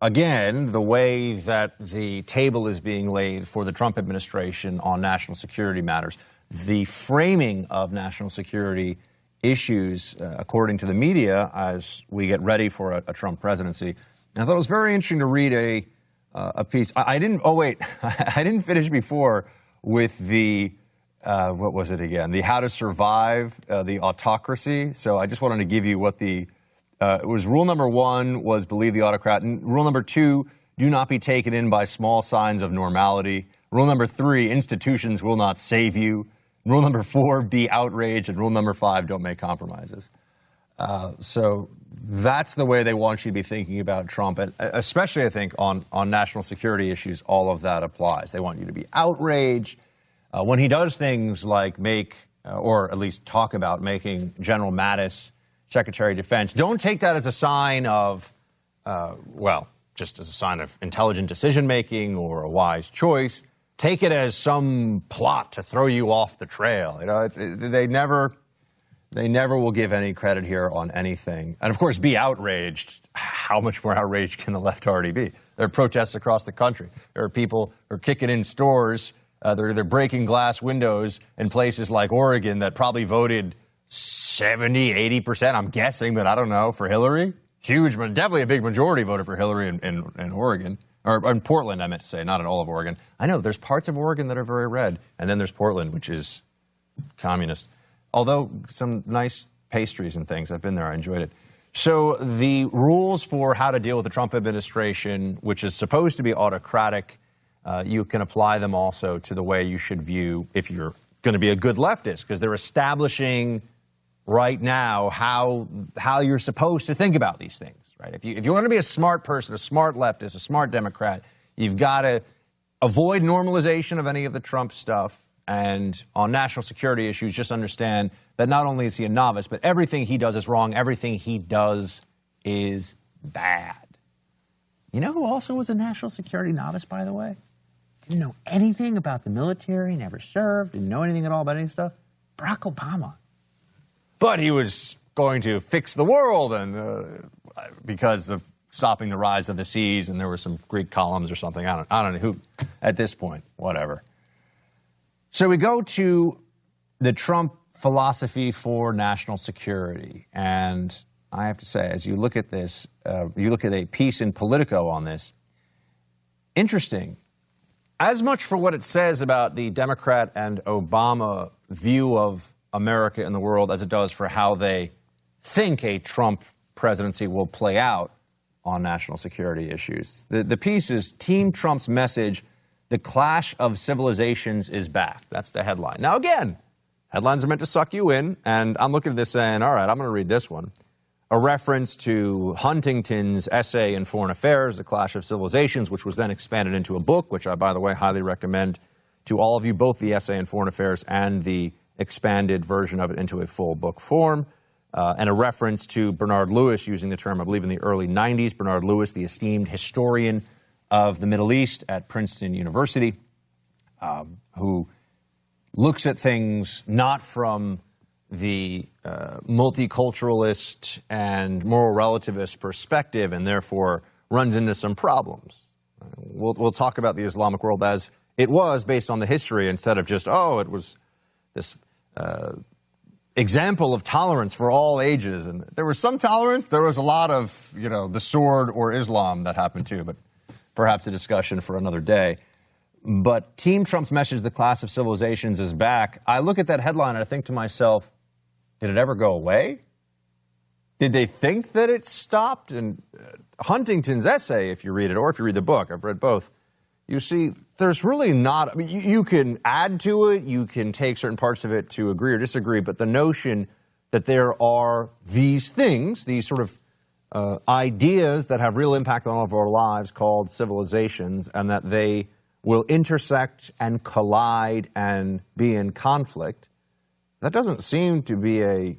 again, the way that the table is being laid for the Trump administration on national security matters. The framing of national security issues, according to the media, as we get ready for a Trump presidency. And I thought it was very interesting to read a piece. I didn't finish before with the, what was it again? The How to Survive the Autocracy. So I just wanted to give you what it was. Rule number 1 was believe the autocrat. And rule number 2, do not be taken in by small signs of normality. Rule number 3, institutions will not save you. Rule number 4, be outraged. And rule number 5, don't make compromises. So that's the way they want you to be thinking about Trump. And especially, I think, on national security issues, all of that applies. They want you to be outraged. When he does things like or at least talk about making General Mattis Secretary of Defense, don't take that as a sign of, just as a sign of intelligent decision-making or a wise choice. Take it as some plot to throw you off the trail. You know, they never will give any credit here on anything. And of course, be outraged. How much more outraged can the left already be? There are protests across the country. There are people who are kicking in stores. They're breaking glass windows in places like Oregon that probably voted 70, 80%, I'm guessing, but I don't know, for Hillary. Huge, but definitely a big majority voted for Hillary in Oregon. Or in Portland, I meant to say, not in all of Oregon. I know, there's parts of Oregon that are very red, and then there's Portland, which is communist. Although some nice pastries and things. I've been there. I enjoyed it. So the rules for how to deal with the Trump administration, which is supposed to be autocratic, you can apply them also to the way you should view, if you're going to be a good leftist, because they're establishing right now how you're supposed to think about these things. Right? If you want to be a smart person, a smart leftist, a smart Democrat, you've got to avoid normalization of any of the Trump stuff. And on national security issues, just understand that not only is he a novice, but everything he does is wrong. Everything he does is bad. You know who also was a national security novice, by the way? Didn't know anything about the military, never served, didn't know anything at all about any stuff? Barack Obama. But he was going to fix the world, and because of stopping the rise of the seas, and there were some Greek columns or something. I don't know who at this point, whatever. So we go to the Trump philosophy for national security. And I have to say, as you look at this, you look at a piece in Politico on this, interesting. As much for what it says about the Democrat and Obama view of America and the world as it does for how they think a Trump presidency will play out on national security issues. The piece is Team Trump's message, the clash of civilizations is back. That's the headline. Now, again, headlines are meant to suck you in, and I'm looking at this saying, all right, I'm going to read this one. A reference to Huntington's essay in Foreign Affairs, The Clash of Civilizations, which was then expanded into a book, which I, by the way, highly recommend to all of you, both the essay in Foreign Affairs and the expanded version of it into a full book form. And a reference to Bernard Lewis using the term, I believe, in the early 90s. Bernard Lewis, the esteemed historian of the Middle East at Princeton University, who looks at things not from the multiculturalist and moral relativist perspective, and therefore runs into some problems. We'll talk about the Islamic world as it was based on the history, instead of just, it was this example of tolerance for all ages. And there was some tolerance. There was a lot of, the sword or Islam that happened too. But perhaps a discussion for another day. But Team Trump's message, the class of civilizations is back. I look at that headline and I think to myself, did it ever go away? Did they think that it stopped? And Huntington's essay, if you read it, or if you read the book, I've read both, you see there's really not, I mean, you can add to it, you can take certain parts of it to agree or disagree, but the notion that there are these things, these sort of ideas that have real impact on all of our lives called civilizations, and that they will intersect and collide and be in conflict, that doesn't seem to be a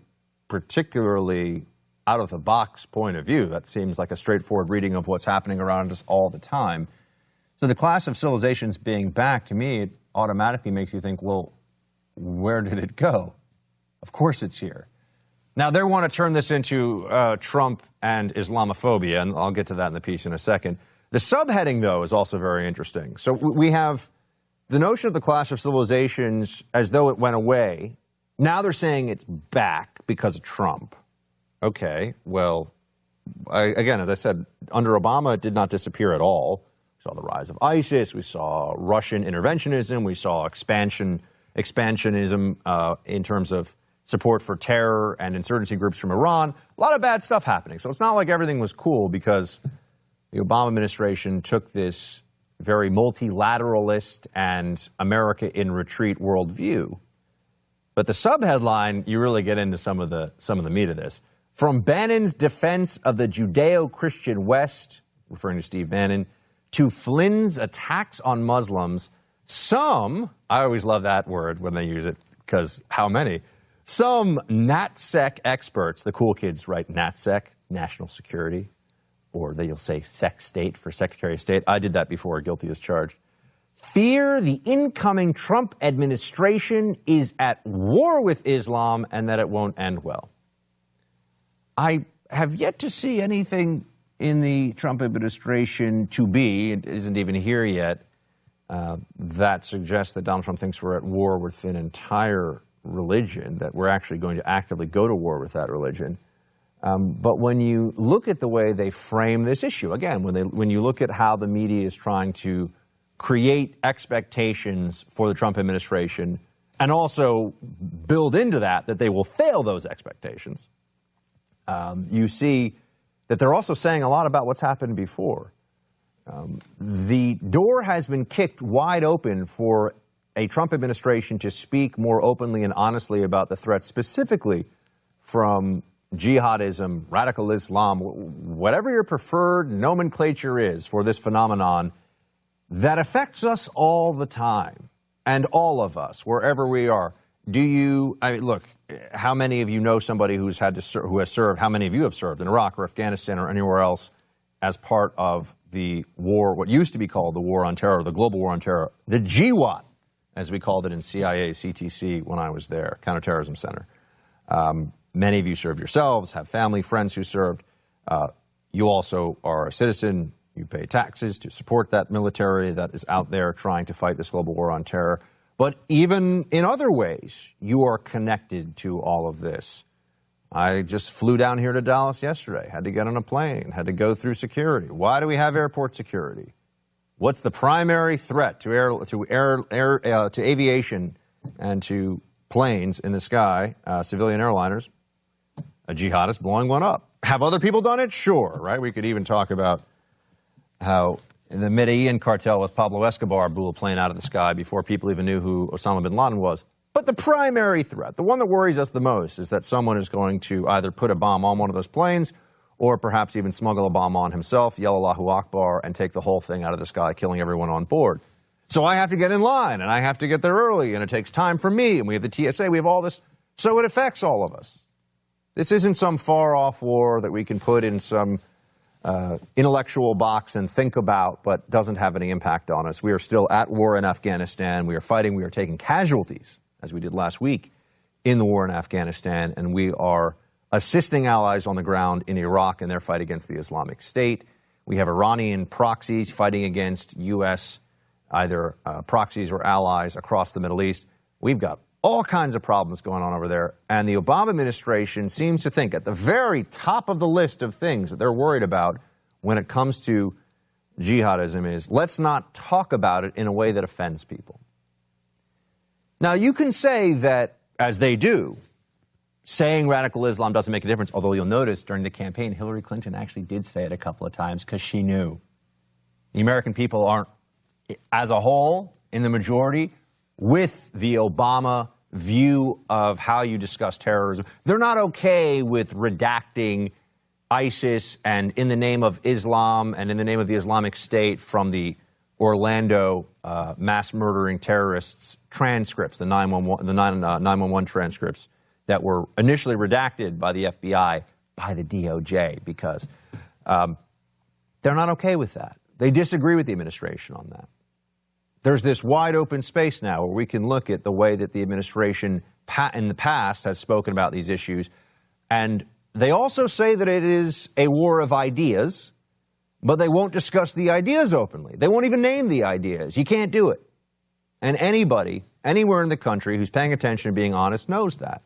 particularly out-of-the-box point of view. That seems like a straightforward reading of what's happening around us all the time. So the clash of civilizations being back, to me, it automatically makes you think, well, where did it go? Of course it's here. Now, they want to turn this into Trump and Islamophobia, and I'll get to that in the piece in a second. The subheading, though, is also very interesting. So we have the notion of the clash of civilizations as though it went away. Now they're saying it's back because of Trump. Okay, well, again, as I said, under Obama, it did not disappear at all. We saw the rise of ISIS. We saw Russian interventionism. We saw expansionism in terms of support for terror and insurgency groups from Iran. A lot of bad stuff happening. So it's not like everything was cool because the Obama administration took this very multilateralist and America in retreat worldview. But the subheadline, you really get into some of the meat of this. From Bannon's defense of the Judeo-Christian West, referring to Steve Bannon, to Flynn's attacks on Muslims, some, I always love that word when they use it, because how many? Some NatSec experts, the cool kids write NatSec, National Security, or they'll say Sec State for Secretary of State. I did that before, guilty as charged. Fear the incoming Trump administration is at war with Islam and that it won't end well. I have yet to see anything in the Trump administration it isn't even here yet, that suggests that Donald Trump thinks we're at war with an entire religion, that we're actually going to actively go to war with that religion. But when you look at the way they frame this issue, again, when you look at how the media is trying to create expectations for the Trump administration and also build into that they will fail those expectations, you see that they're also saying a lot about what's happened before. The door has been kicked wide open for a Trump administration to speak more openly and honestly about the threat specifically from jihadism, radical Islam, whatever your preferred nomenclature is for this phenomenon that affects us all the time, and all of us, wherever we are. Look, how many of you know somebody who has served, how many of you have served in Iraq or Afghanistan or anywhere else as part of the war, what used to be called the War on Terror, the Global War on Terror, the GWAT, as we called it in CIA, CTC when I was there, Counterterrorism Center. Many of you served yourselves, have family, friends who served. You also are a citizen. You pay taxes to support that military that is out there trying to fight this global war on terror. But even in other ways, you are connected to all of this. I just flew down here to Dallas yesterday, had to get on a plane, had to go through security. Why do we have airport security? What's the primary threat to aviation and to planes in the sky, civilian airliners? A jihadist blowing one up. Have other people done it? Sure, right? We could even talk about how in the Medellin cartel with Pablo Escobar blew a plane out of the sky before people even knew who Osama bin Laden was. But the primary threat, the one that worries us the most, is that someone is going to either put a bomb on one of those planes or perhaps even smuggle a bomb on himself, yell Allahu Akbar, and take the whole thing out of the sky, killing everyone on board. So I have to get in line, and I have to get there early, and it takes time for me, and we have the TSA, we have all this. So it affects all of us. This isn't some far-off war that we can put in some intellectual box and think about, but doesn't have any impact on us. We are still at war in Afghanistan. We are fighting. We are taking casualties, as we did last week, in the war in Afghanistan, and we are assisting allies on the ground in Iraq in their fight against the Islamic State. We have Iranian proxies fighting against U.S. either proxies or allies across the Middle East. We've got all kinds of problems going on over there, and the Obama administration seems to think at the very top of the list of things that they're worried about when it comes to jihadism is, let's not talk about it in a way that offends people. Now, you can say that, as they do, saying radical Islam doesn't make a difference, although you'll notice during the campaign, Hillary Clinton actually did say it a couple of times because she knew. The American people aren't, as a whole, in the majority, with the Obama view of how you discuss terrorism. They're not okay with redacting ISIS and in the name of Islam and in the name of the Islamic State from the Orlando mass murdering terrorists transcripts, the 911 transcripts that were initially redacted by the FBI, by the DOJ, because they're not okay with that. They disagree with the administration on that. There's this wide open space now where we can look at the way that the administration in the past has spoken about these issues. And they also say that it is a war of ideas, but they won't discuss the ideas openly. They won't even name the ideas. You can't do it. And anybody, anywhere in the country who's paying attention and being honest knows that.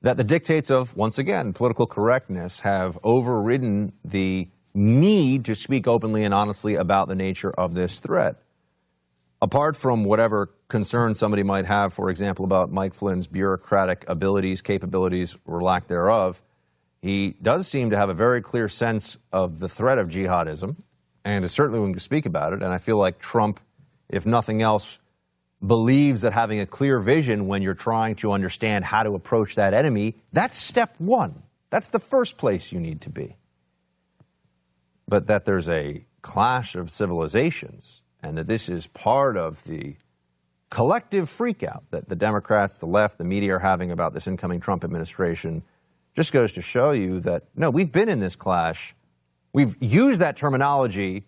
That the dictates of, once again, political correctness have overridden the need to speak openly and honestly about the nature of this threat. Apart from whatever concern somebody might have, for example, about Mike Flynn's bureaucratic abilities, capabilities, or lack thereof, he does seem to have a very clear sense of the threat of jihadism, and is certainly willing to speak about it. And I feel like Trump, if nothing else, believes that having a clear vision when you're trying to understand how to approach that enemy, that's step one. That's the first place you need to be. But that there's a clash of civilizations, and that this is part of the collective freakout that the Democrats, the left, the media are having about this incoming Trump administration, just goes to show you that, no, we've been in this clash. We've used that terminology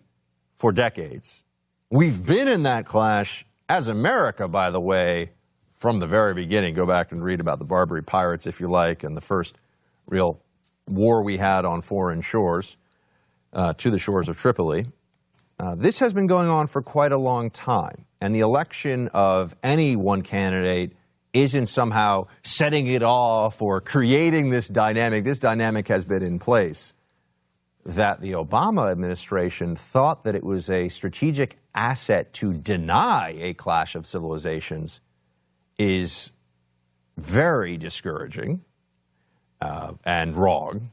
for decades. We've been in that clash as America, by the way, from the very beginning. Go back and read about the Barbary Pirates, if you like, and the first real war we had on foreign shores, to the shores of Tripoli. This has been going on for quite a long time, and the election of any one candidate isn't somehow setting it off or creating this dynamic. This dynamic has been in place. That the Obama administration thought that it was a strategic asset to deny a clash of civilizations is very discouraging and wrong.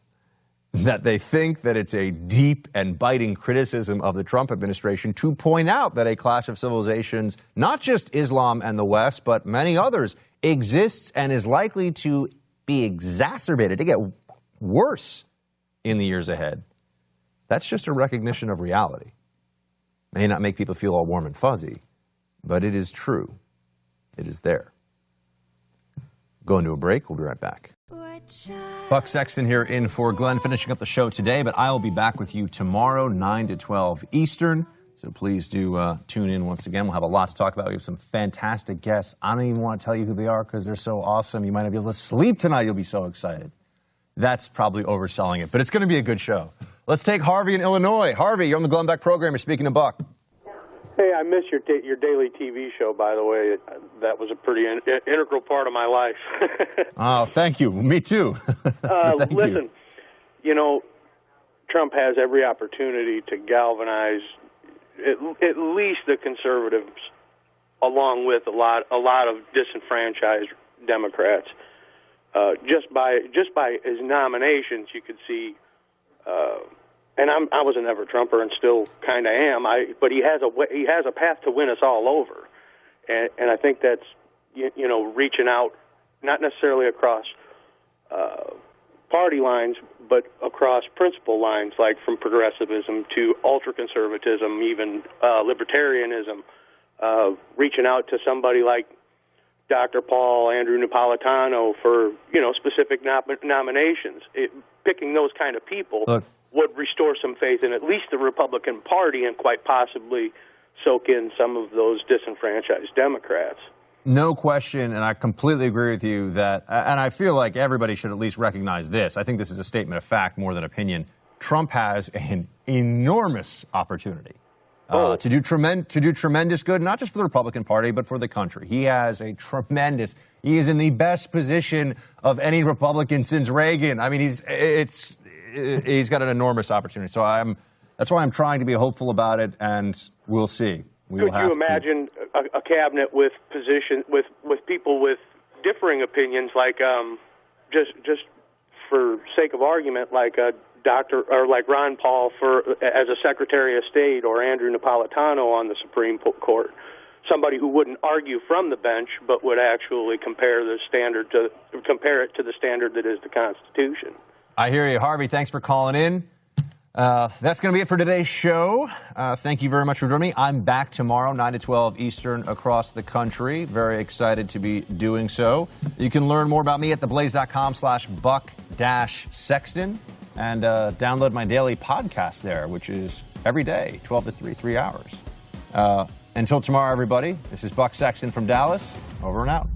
That they think that it's a deep and biting criticism of the Trump administration to point out that a clash of civilizations, not just Islam and the West, but many others, exists and is likely to be exacerbated, to get worse in the years ahead. That's just a recognition of reality. May not make people feel all warm and fuzzy, but it is true. It is there. Going to a break. We'll be right back. Buck Sexton here in for Glenn, finishing up the show today, but I will be back with you tomorrow, 9 to 12 Eastern. So please do tune in once again. We'll have a lot to talk about. We have some fantastic guests. I don't even want to tell you who they are because they're so awesome. You might not be able to sleep tonight. You'll be so excited. That's probably overselling it, but it's going to be a good show. Let's take Harvey in Illinois. Harvey, you're on the Glenn Beck Program. You're speaking to Buck. Hey, I miss your daily TV show, by the way. That was a pretty integral part of my life. Oh, thank you. Me too. Listen, you know, Trump has every opportunity to galvanize at least the conservatives, along with a lot of disenfranchised Democrats. Just by his nominations, you could see. And I was a never Trumper and still kind of am. But he has a path to win us all over, and I think that's you know, reaching out, not necessarily across party lines, but across principle lines, like from progressivism to ultra-conservatism, even libertarianism, reaching out to somebody like Dr. Andrew Napolitano for, you know, specific nominations. Picking those kind of people would restore some faith in at least the Republican Party and quite possibly soak in some of those disenfranchised Democrats. No question, and I completely agree with you that, and I feel like everybody should at least recognize this. I think this is a statement of fact more than opinion. Trump has an enormous opportunity to do tremendous good, not just for the Republican Party, but for the country. He has he is in the best position of any Republican since Reagan. I mean, he's got an enormous opportunity. So I'm That's why I'm trying to be hopeful about it, and we'll see. Could you imagine a cabinet with people with differing opinions, like just for sake of argument, like a doctor or like Ron Paul as a Secretary of State, or Andrew Napolitano on the Supreme Court? Somebody who wouldn't argue from the bench, but would actually compare it to the standard that is the Constitution. I hear you, Harvey. Thanks for calling in. That's going to be it for today's show. Thank you very much for joining me. I'm back tomorrow, 9 to 12 Eastern, across the country. Very excited to be doing so. You can learn more about me at theblaze.com/Buck-Sexton and download my daily podcast there, which is every day, 12 to 3 hours. Until tomorrow, everybody, this is Buck Sexton from Dallas. Over and out.